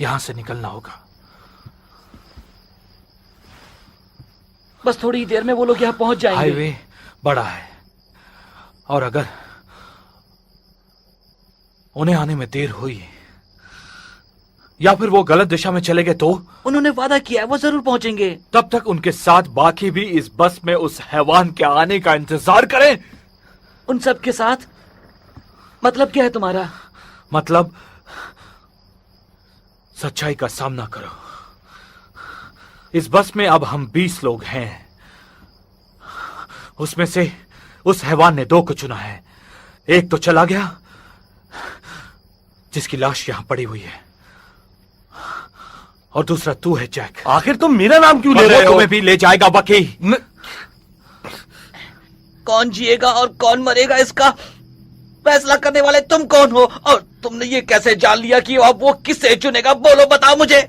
यहां से निकलना होगा। बस थोड़ी ही देर में वो लोग यहाँ पहुंच जाएंगे। हाईवे बड़ा है और अगर उन्हें आने में देर हुई या फिर वो गलत दिशा में चले गए तो उन्होंने वादा किया है वो जरूर पहुंचेंगे। तब तक उनके साथ बाकी भी इस बस में उस हैवान के आने का इंतजार करें। उन सब के साथ मतलब क्या है तुम्हारा? मतलब सच्चाई का सामना करो। इस बस में अब हम 20 लोग हैं। उसमें से उस हैवान ने 2 को चुना है। एक तो चला गया जिसकी लाश यहां पड़ी हुई है और दूसरा तू है जैक। आखिर तुम मेरा नाम क्यों ले रहे हो? तुम्हें भी ले जाएगा बकी। कौन जिएगा और कौन मरेगा इसका फैसला करने वाले तुम कौन हो? और तुमने ये कैसे जान लिया कि अब वो किसे चुनेगा? बोलो, बताओ मुझे।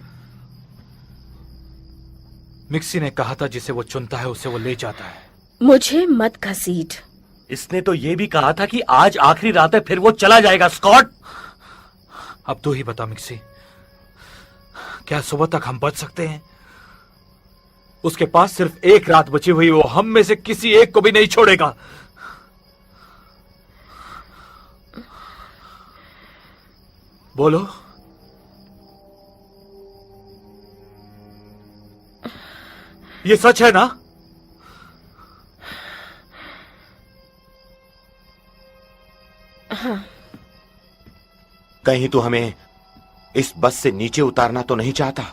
मिक्सी ने कहा था जिसे वो चुनता है उसे वो ले जाता है। मुझे मत घसीट। इसने तो ये भी कहा था कि आज आखिरी रात है, फिर वो चला जाएगा। स्कॉट, अब तू ही बता मिक्सी, क्या सुबह तक हम बच सकते हैं? उसके पास सिर्फ एक रात बची हुई, वो हम में से किसी एक को भी नहीं छोड़ेगा। बोलो। ये सच है ना? हाँ। कहीं तू हमें इस बस से नीचे उतारना तो नहीं चाहता?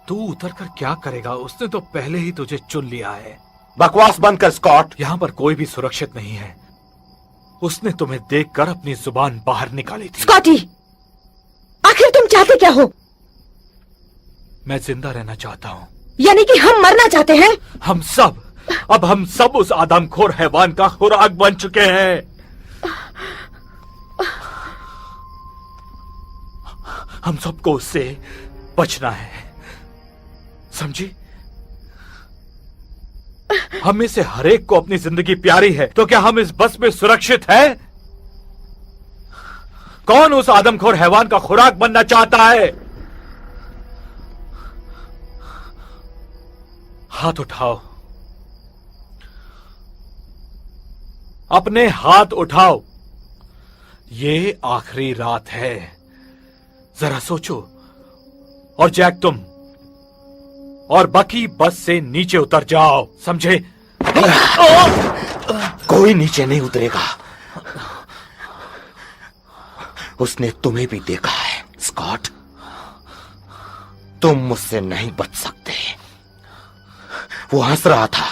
तू उतर कर क्या करेगा? उसने तो पहले ही तुझे चुन लिया है। बकवास बंद कर स्कॉट। यहां पर कोई भी सुरक्षित नहीं है। उसने तुम्हें देखकर अपनी जुबान बाहर निकाली थी। स्कॉटी, आखिर तुम चाहते क्या हो? मैं जिंदा रहना चाहता हूं। यानी कि हम मरना चाहते हैं? हम सब, अब हम सब उस आदमखोर हैवान का खुराक बन चुके हैं। हम सबको उससे बचना है, समझी? हम में से हर एक को अपनी जिंदगी प्यारी है, तो क्या हम इस बस में सुरक्षित हैं? कौन उस आदमखोर हैवान का खुराक बनना चाहता है? हाथ उठाओ, अपने हाथ उठाओ। ये आखिरी रात है, जरा सोचो। और जैक, तुम और बकी बस से नीचे उतर जाओ, समझे? कोई नीचे नहीं उतरेगा। उसने तुम्हें भी देखा है स्कॉट। तुम मुझसे नहीं बच सकते। वो हंस रहा था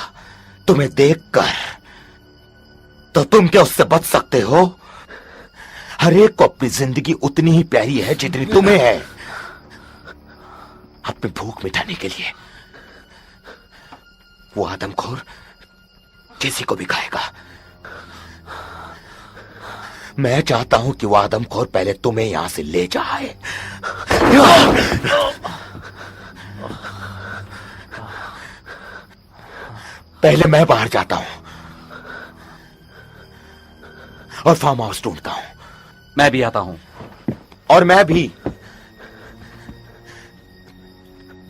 तुम्हें देखकर, तो तुम क्या उससे बच सकते हो? हर एक को अपनी जिंदगी उतनी ही प्यारी है जितनी तुम्हें है। अपनी भूख मिटाने के लिए वो आदमखोर किसी को भी खाएगा। मैं चाहता हूं कि वो आदमखोर पहले तुम्हें यहां से ले जाए। पहले मैं बाहर जाता हूं और फार्म हाउस ढूंढता हूं। मैं भी आता हूं। और मैं भी।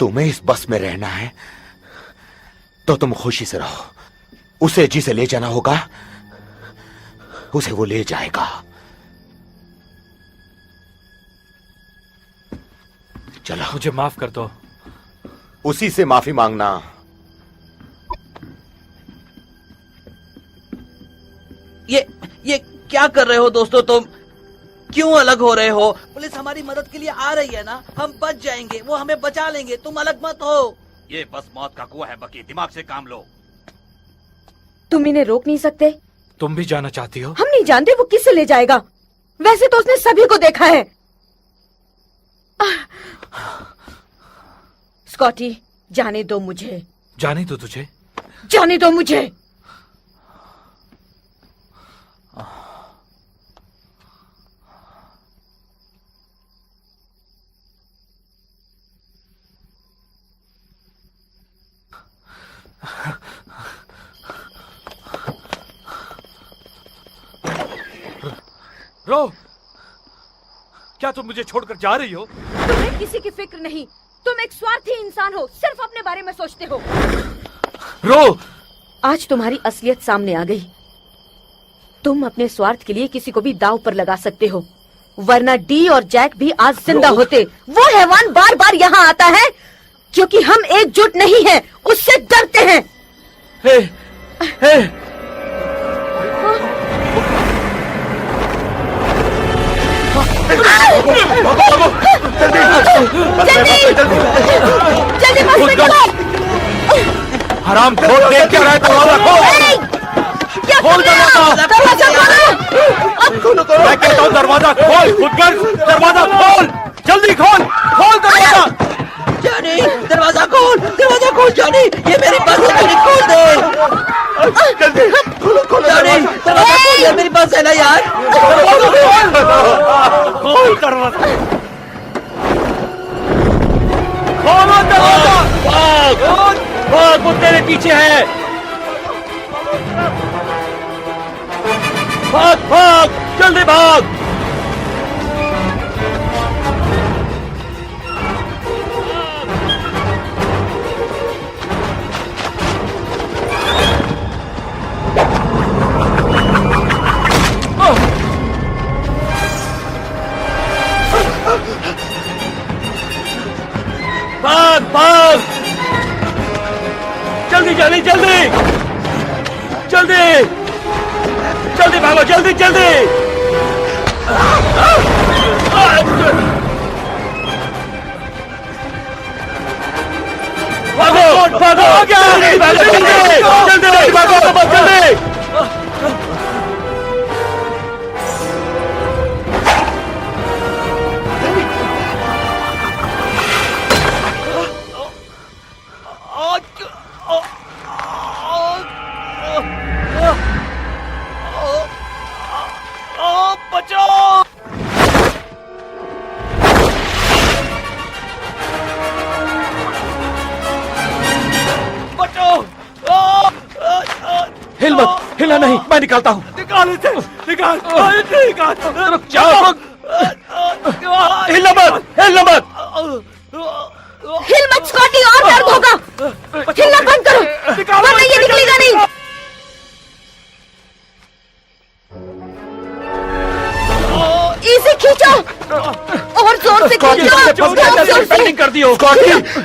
तुम्हें इस बस में रहना है तो तुम खुशी से रहो। उसे जिसे ले जाना होगा उसे वो ले जाएगा। चलो, मुझे माफ कर दो। उसी से माफी मांगना। ये क्या कर रहे हो दोस्तों? तुम क्यों अलग हो रहे हो? पुलिस हमारी मदद के लिए आ रही है ना, हम बच जाएंगे, वो हमें बचा लेंगे। तुम अलग मत हो। ये बस मौत का कुआं है बकी, दिमाग से काम लो। तुम इन्हें रोक नहीं सकते? तुम भी जाना चाहती हो? हम नहीं जानते वो किससे ले जाएगा। वैसे तो उसने सभी को देखा है। स्कॉटी, जाने दो मुझे। जाने दो तुझे? जाने दो मुझे। रो, क्या तुम मुझे छोड़कर जा रही हो? तुम्हें किसी की फिक्र नहीं। तुम एक स्वार्थी इंसान हो, सिर्फ अपने बारे में सोचते हो। रो, आज तुम्हारी असलियत सामने आ गई। तुम अपने स्वार्थ के लिए किसी को भी दांव पर लगा सकते हो, वरना डी और जैक भी आज जिंदा होते। वो हैवान बार बार यहाँ आता है क्योंकि हम एकजुट नहीं हैं, उससे डरते हैं। हे, हे। जल्दी बस में चलो। हराम खोल, देख क्या रहा है? दरवाजा खोल। खोल दरवाजा। मैं कहता हूँ दरवाजा खोल, खुदगर दरवाजा खोल, जल्दी खोल, खोल दरवाजा। जॉनी, दरवाजा खोल जॉनी, ये मेरी बस है, जॉनी खोल दे। जल्दी खोलो जॉनी, दरवाजा खोल, ये मेरी बस है ना यार। खोल दरवाजा, खोलो दरवाजा। भाग, वो तेरे पीछे है। भाग भाग, जल्दी भाग। भाग भाग, जल्दी जल्दी जल्दी जल्दी जल्दी भागो, जल्दी जल्दी। भागो भागो, जल्दी भागो, जल्दी जल्दी भागो, जल्दी। हिल मत, हिला नहीं, मैं निकालता हूँ। निकाल इसे, निकाल, निकाल। रुक जाओ, हिलना मत, हिलना मत। हिल मत स्कॉटी, और दर्द होगा। हिलना बंद करो, वरना ये निकलेगा नहीं। इसे खींचो, और जोर से खींचो। कर दियो।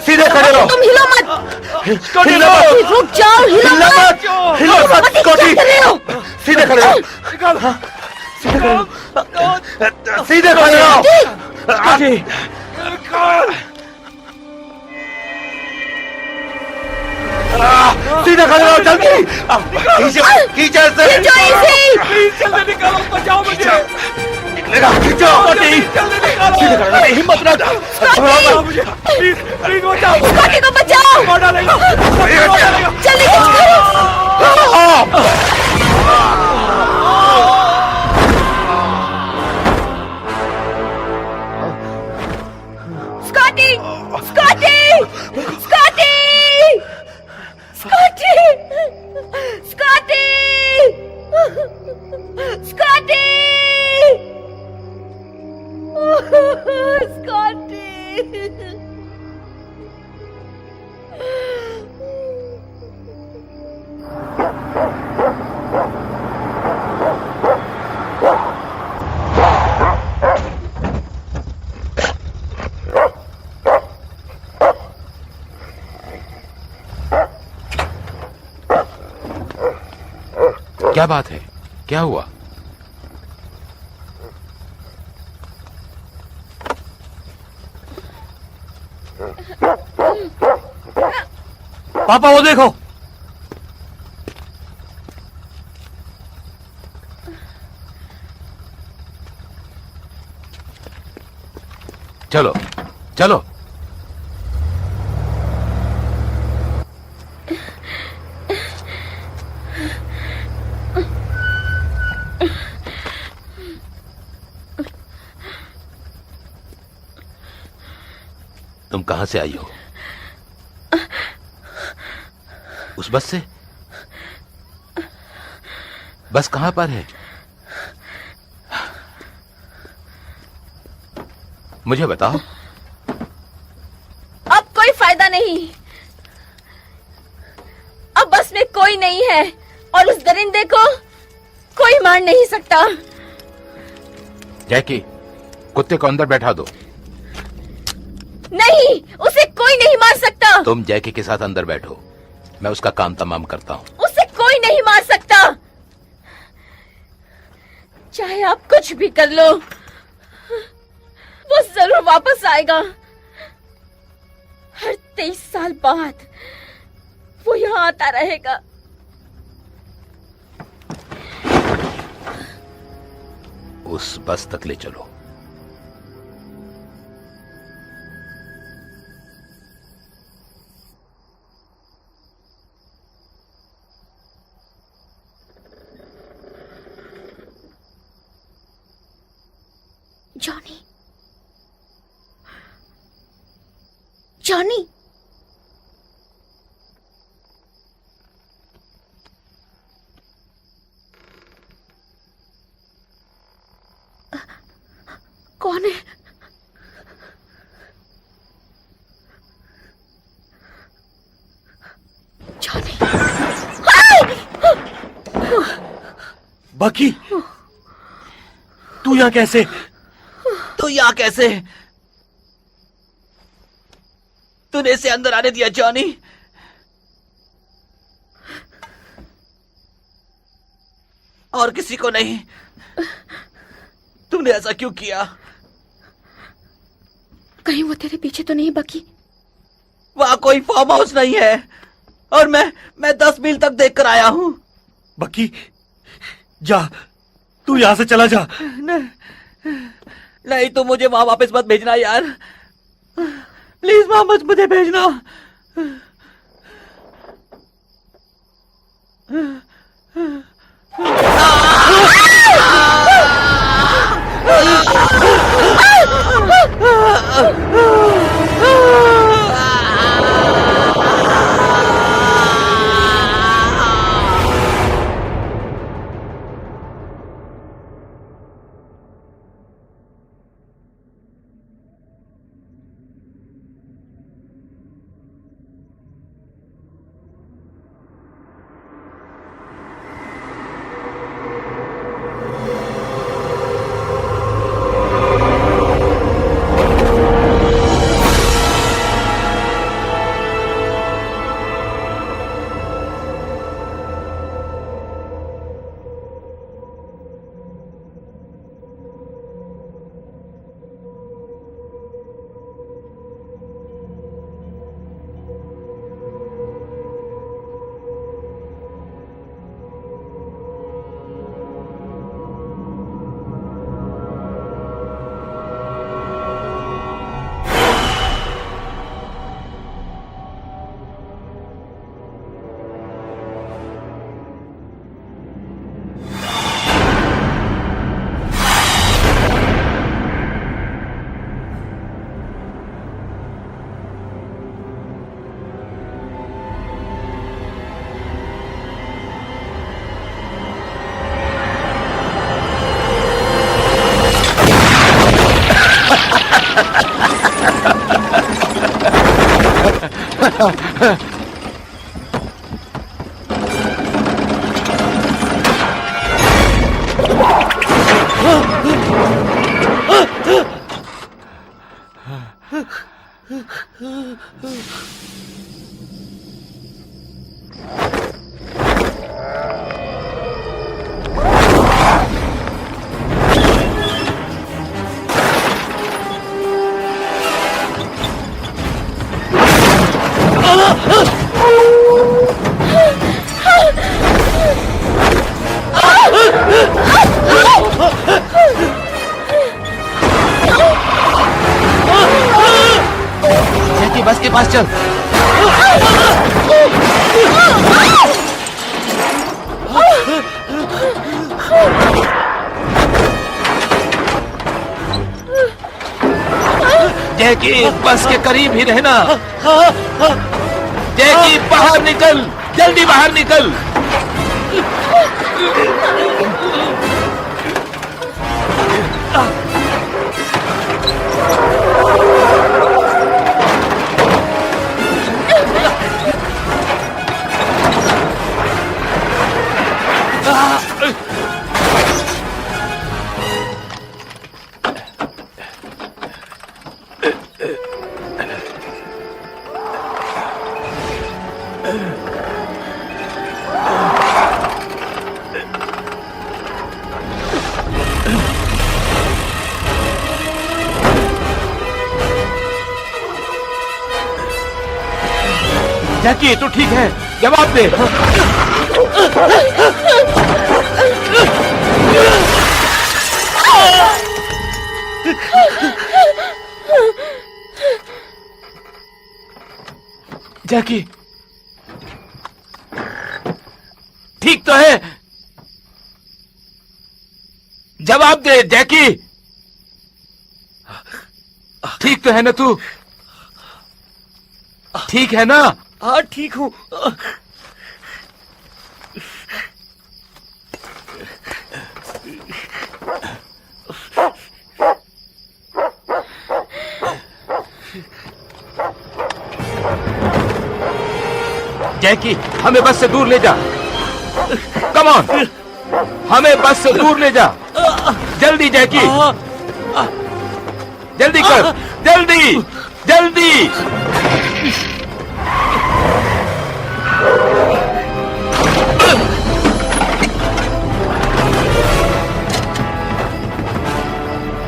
सीधे खड़े रहो। तुम हिलो मत। रुक जाओ, हिलो मत। हिलो मत, स्कॉटी। सीधे खड़े रहो। सीधे खड़े रहो। सीधे खड़े रहो, जल्दी। खींचो इसे। जल्दी निकालो, बचाओ मुझे। निकलेगा, खींचो। सीधे खड़े रहो, हिम्मत ना बचाओ मुझे, प्लीज प्लीज बचाओ। स्कॉटी को बचाओ। मार डालेगा, जल्दी Scotty, Scotty, Scotty, Scotty, Scotty, Scotty, Scotty. क्या बात है, क्या हुआ? पापा वो देखो। चलो चलो। तुम कहां से आई हो? उस बस से? बस कहां पर है? मुझे बताओ। अब कोई फायदा नहीं। अब बस में कोई नहीं है और उस दरिंदे को कोई मार नहीं सकता। जैकी, कुत्ते को अंदर बैठा दो। नहीं, उसे कोई नहीं मार सकता। तुम जैकी के साथ अंदर बैठो, मैं उसका काम तमाम करता हूँ। उसे कोई नहीं मार सकता, चाहे आप कुछ भी कर लो। वो जरूर वापस आएगा। हर 23 साल बाद वो यहाँ आता रहेगा। उस बस तक ले चलो। जॉनी, जॉनी, कौन है? जॉनी। बकी, तू यहाँ कैसे? तूने इसे अंदर आने दिया जॉनी? और किसी को नहीं? तुमने ऐसा क्यों किया? कहीं वो तेरे पीछे तो नहीं बकी? वहां कोई फार्म हाउस नहीं है और मैं 10 मील तक देख कर आया हूं। बकी, जा, तू यहां से चला जा। नहीं तो मुझे वहां वापस मत भेजना यार, प्लीज वहां मत मुझे भेजना। जैकी, बस के पास चल। जैकी, बस के करीब ही रहना। जैकी, बाहर निकल, जल्दी बाहर निकल। जैकी, तू ठीक है? जवाब दे। जैकी, ठीक तो है? जवाब दे जैकी। ठीक तो है ना तू? ठीक है ना? हाँ, ठीक हूँ। जैकी, हमें बस से दूर ले जा। कम ऑन, हमें बस से दूर ले जा। जल्दी जैकी, जल्दी कर, जल्दी जल्दी।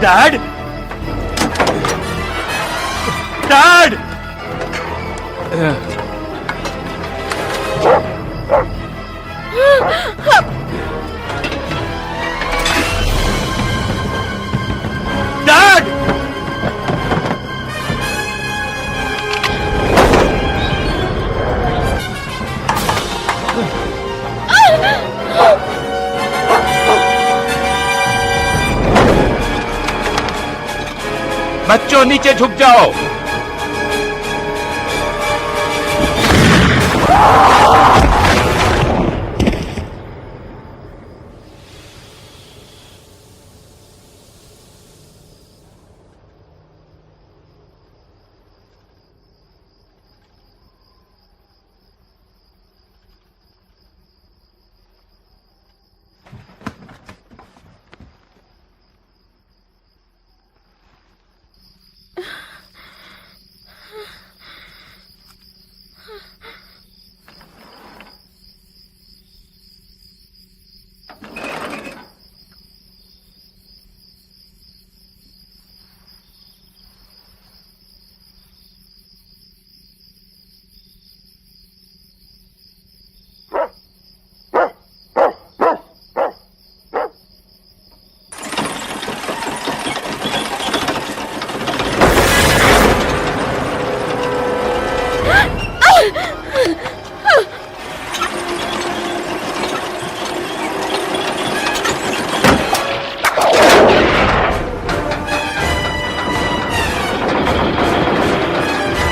डैड, डैड, डैड, बच्चों नीचे झुक जाओ।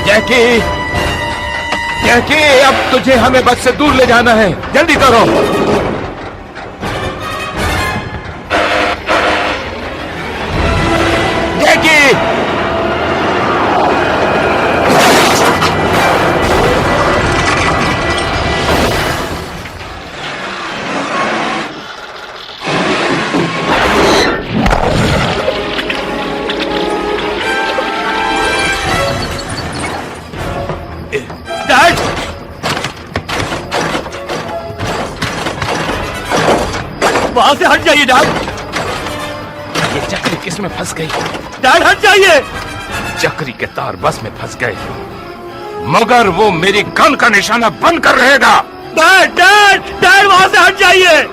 जैकी, जैकी, अब तुझे हमें बस से दूर ले जाना है। जल्दी करो। जैकी, डैड, वहां से हट जाइए डैड। ये चक्री किस में फंस गई? डैड हट जाइए। चक्री के तार बस में फंस गए, मगर वो मेरी गन का निशाना बनकर रहेगा। डैड, डैड, डैड, वहां से हट जाइए।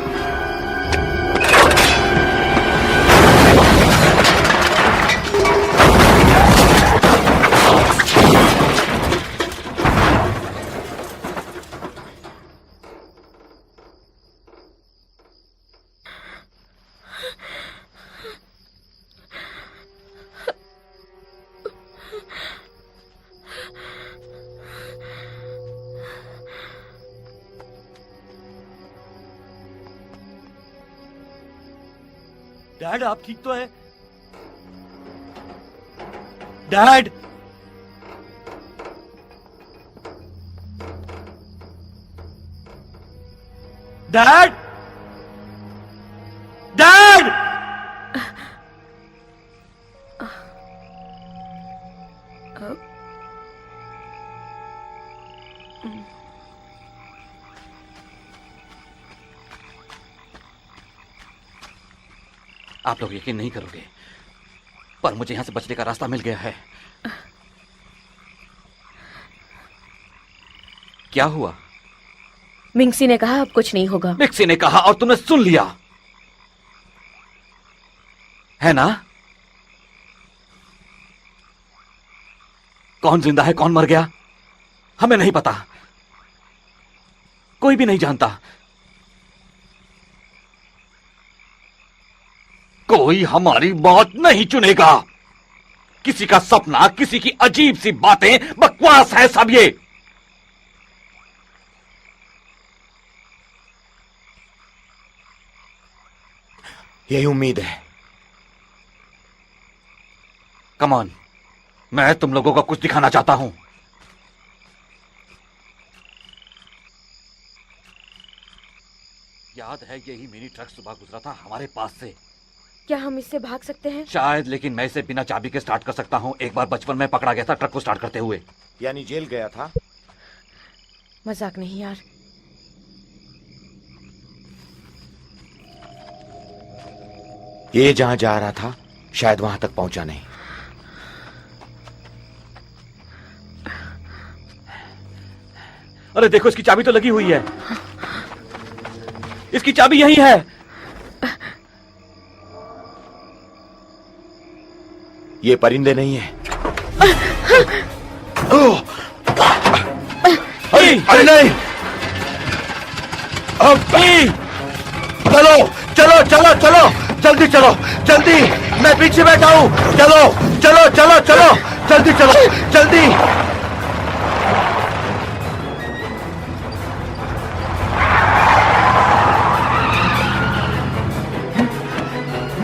डैड, आप ठीक तो हैं? डैड, डैड, डैड, आप लोग यकीन नहीं करोगे, पर मुझे यहां से बचने का रास्ता मिल गया है। क्या हुआ? मिंगसी ने कहा अब कुछ नहीं होगा। मिक्सी ने कहा और तुमने सुन लिया, है ना? कौन जिंदा है, कौन मर गया, हमें नहीं पता, कोई भी नहीं जानता। कोई हमारी मौत नहीं चुनेगा। किसी का सपना, किसी की अजीब सी बातें, बकवास है सब ये। यही उम्मीद है। कम ऑन, मैं तुम लोगों को कुछ दिखाना चाहता हूं। याद है यही मिनी ट्रक सुबह गुजरा था हमारे पास से। क्या हम इससे भाग सकते हैं? शायद, लेकिन मैं इसे बिना चाबी के स्टार्ट कर सकता हूँ। एक बार बचपन में पकड़ा गया था ट्रक को स्टार्ट करते हुए। यानी जेल गया था? मजाक नहीं यार। ये जहां जा रहा था शायद वहां तक पहुंचा नहीं। अरे देखो, इसकी चाबी तो लगी हुई है। इसकी चाबी यही है। ये परिंदे नहीं है। अरे नहीं! चलो चलो चलो चलो, जल्दी चलो जल्दी, मैं पीछे बैठा हूं। चलो चलो चलो चलो, जल्दी चलो जल्दी।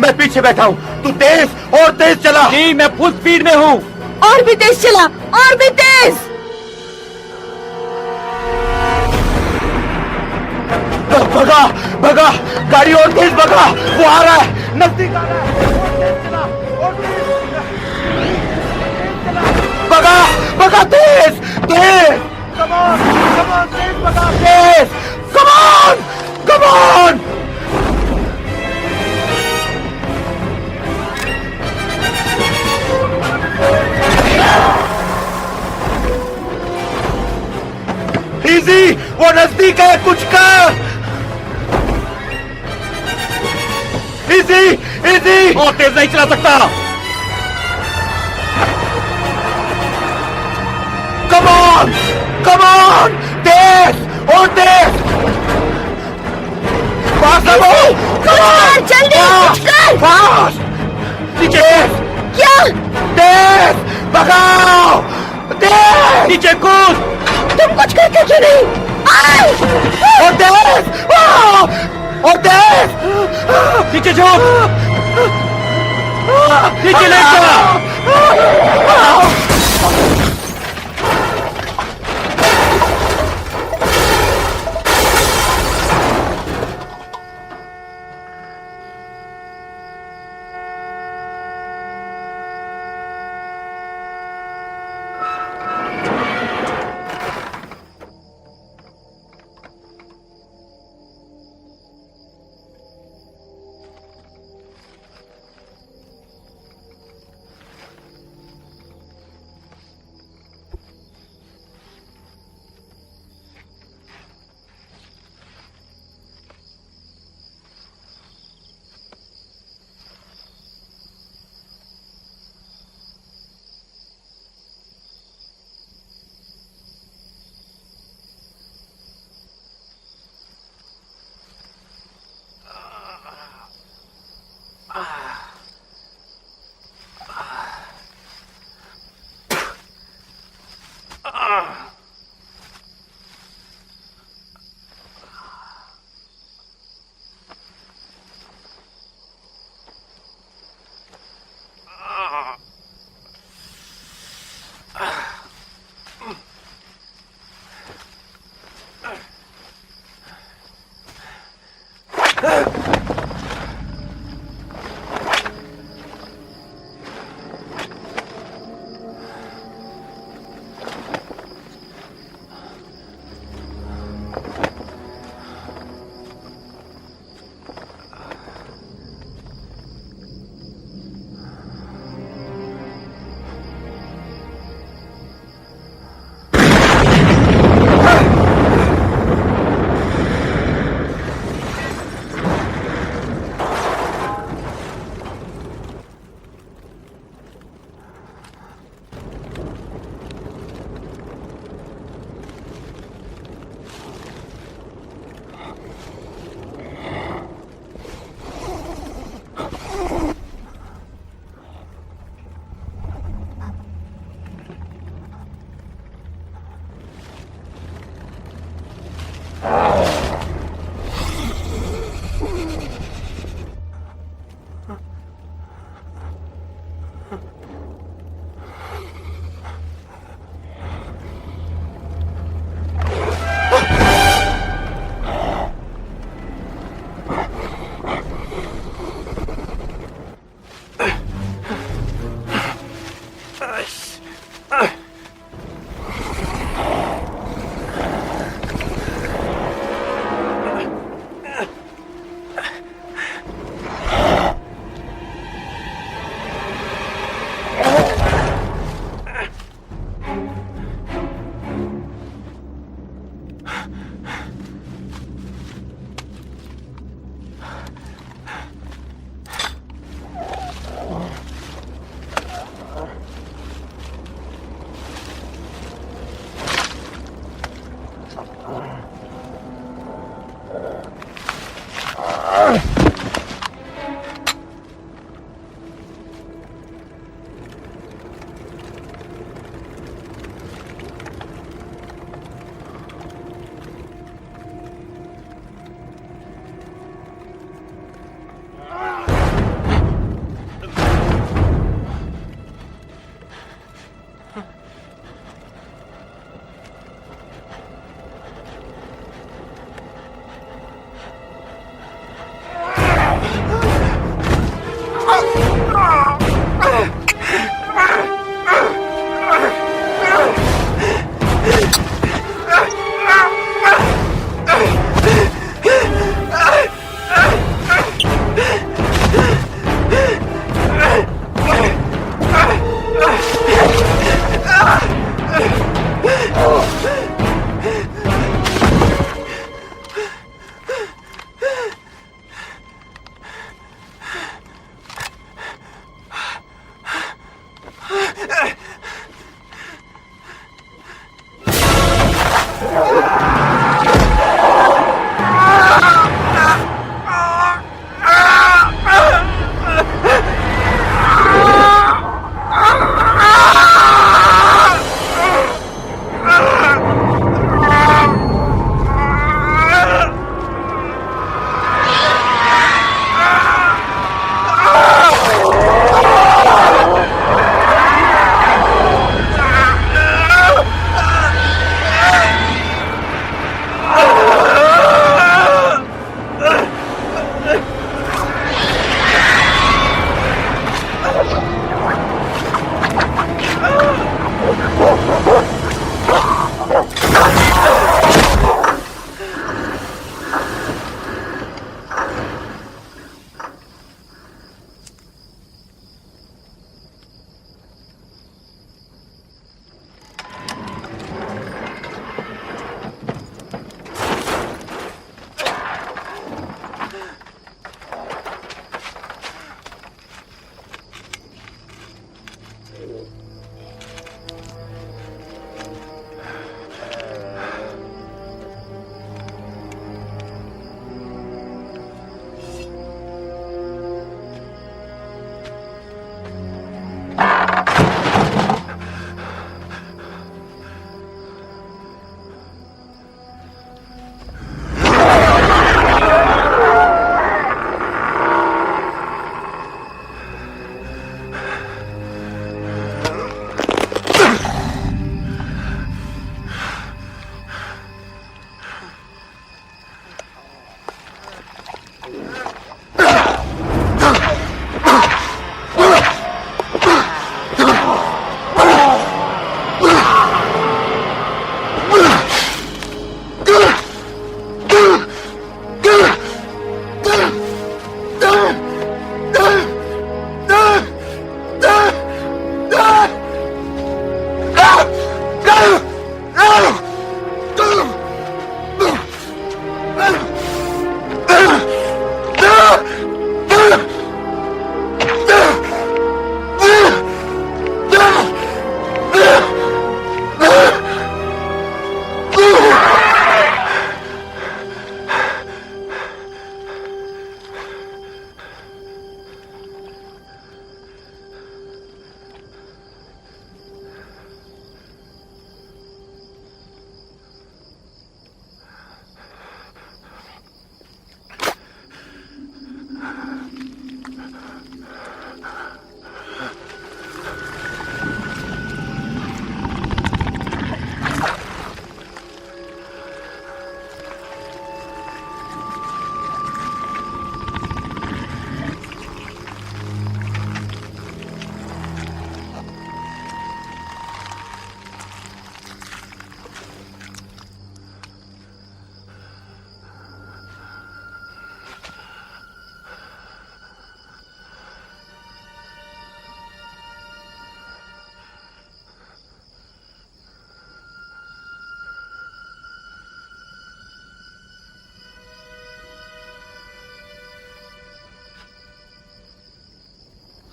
मैं पीछे बैठा हूं, तू तेज और तेज चला। नहीं, मैं फुल स्पीड में हूं। और भी तेज चला, और भी तेज। भगा भगा, गाड़ी और तेज भगा, वो आ रहा है, नजदीक आ रहा है। और तेज चला, और तेज चला। भगा भगा, तेज तेज, कम ऑन तेज भगा, तेज, कम ऑन। इजी, वो नजदीक है, कुछ कर। इजी इजी, और तेज नहीं चला सकता। कम ऑन, तेज और तेज। पास हो, कम ऑन, जल्दी कुछ कर। पास, नीचे। क्या? तेज भगाओ, तेज नीचे कूद। तुम कुछ करके क्यों नहीं? और तेज, और तेज, नीचे झोंक, नीचे ले जा।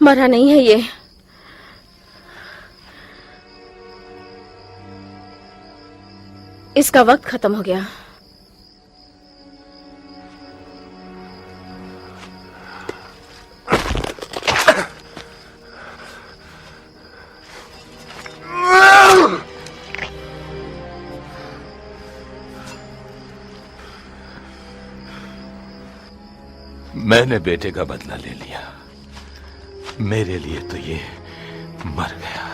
मरा नहीं है ये। इसका वक्त खत्म हो गया। मैंने बेटे का बदला ले लिया, मेरे लिए तो ये मर गया।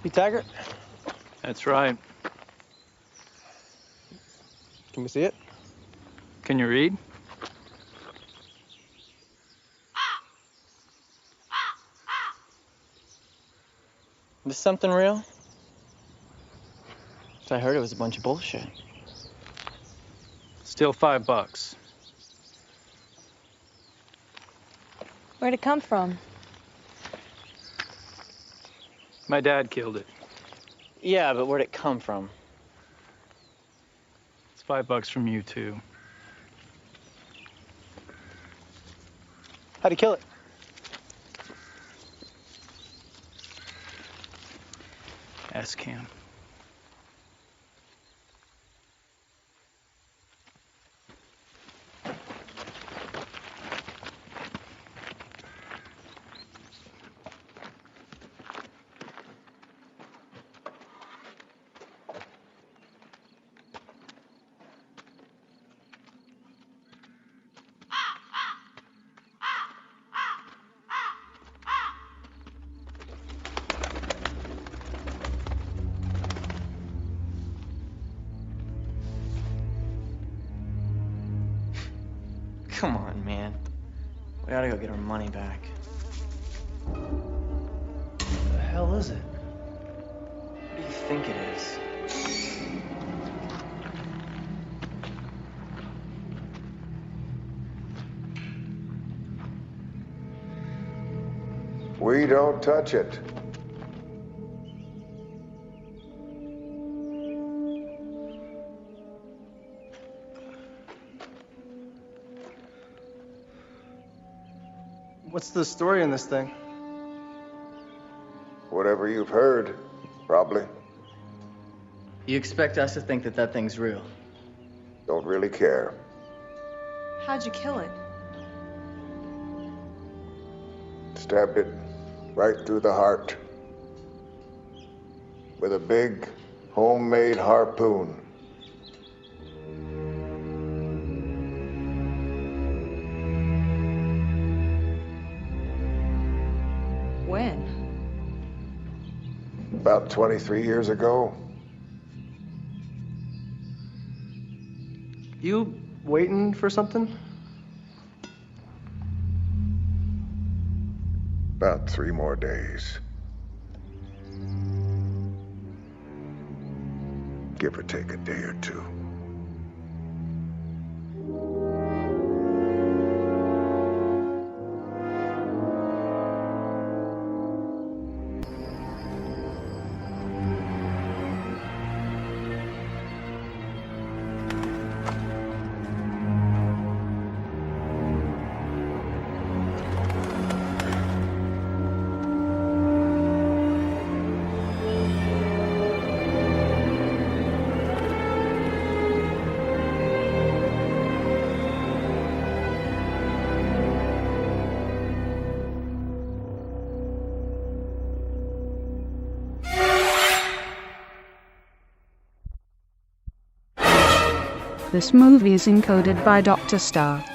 You Taggart? That's right. Can we see it? Can you read? This something real? 'Cause I heard it was a bunch of bullshit. Still $5. Where'd it come from? My dad killed it. Yeah, but where'd it come from? It's $5 from you too. How'd he kill it? Ask him. Come on, man. We gotta go get our money back. What the hell is it? What do you think it is? We don't touch it. What's the story in this thing? Whatever you've heard, probably. You expect us to think that that thing's real? Don't really care. How'd you kill it? Stabbed it right through the heart. With a big, homemade harpoon. When? About 23 years ago. You waiting for something? About 3 more days. Give or take a day or two. This movie is encoded by Dr. Star.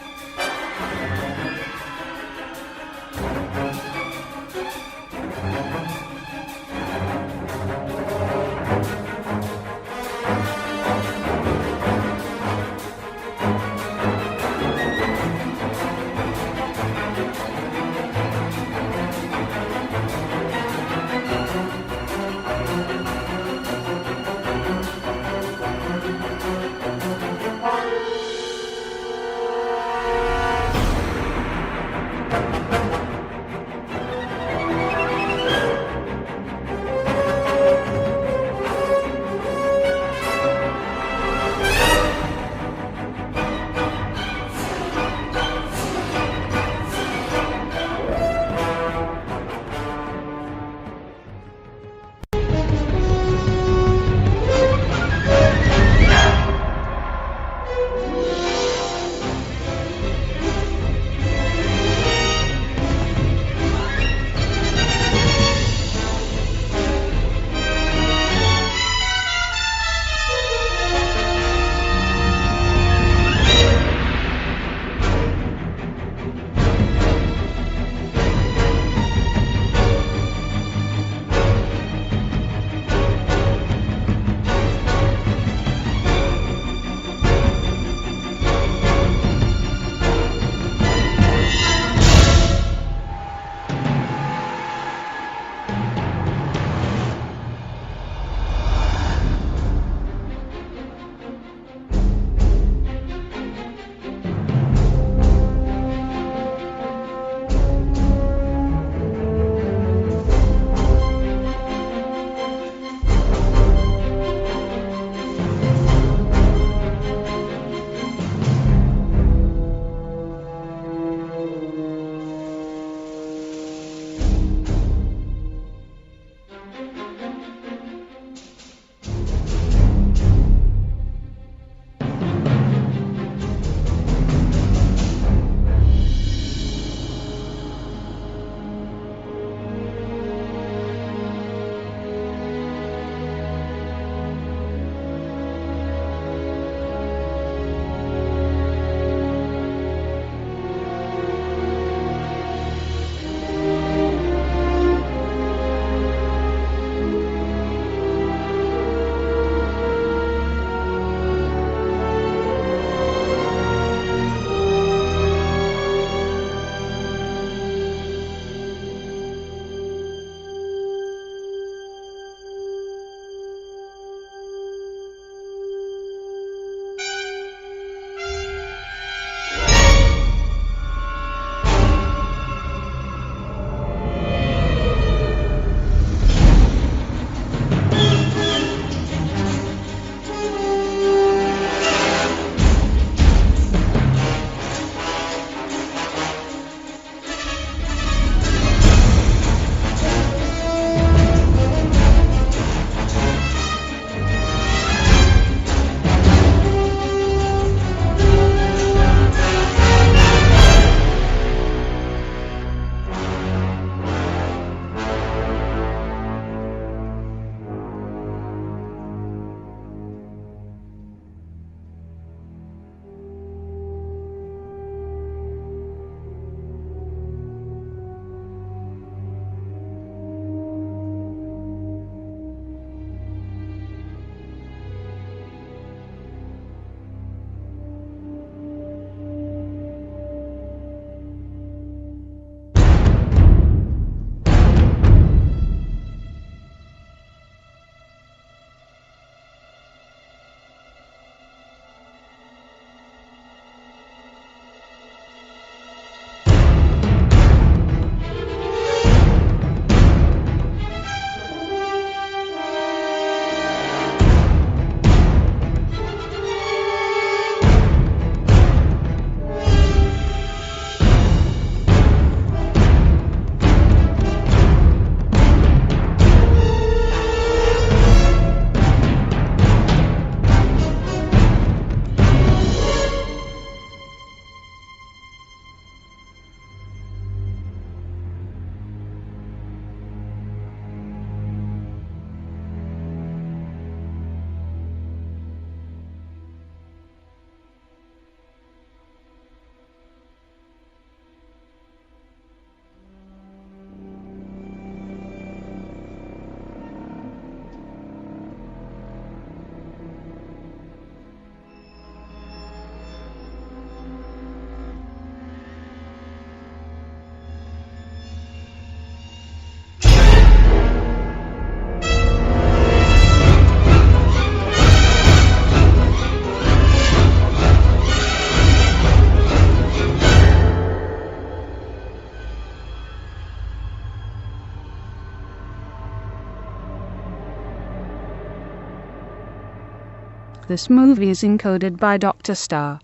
This movie is encoded by Dr. Star.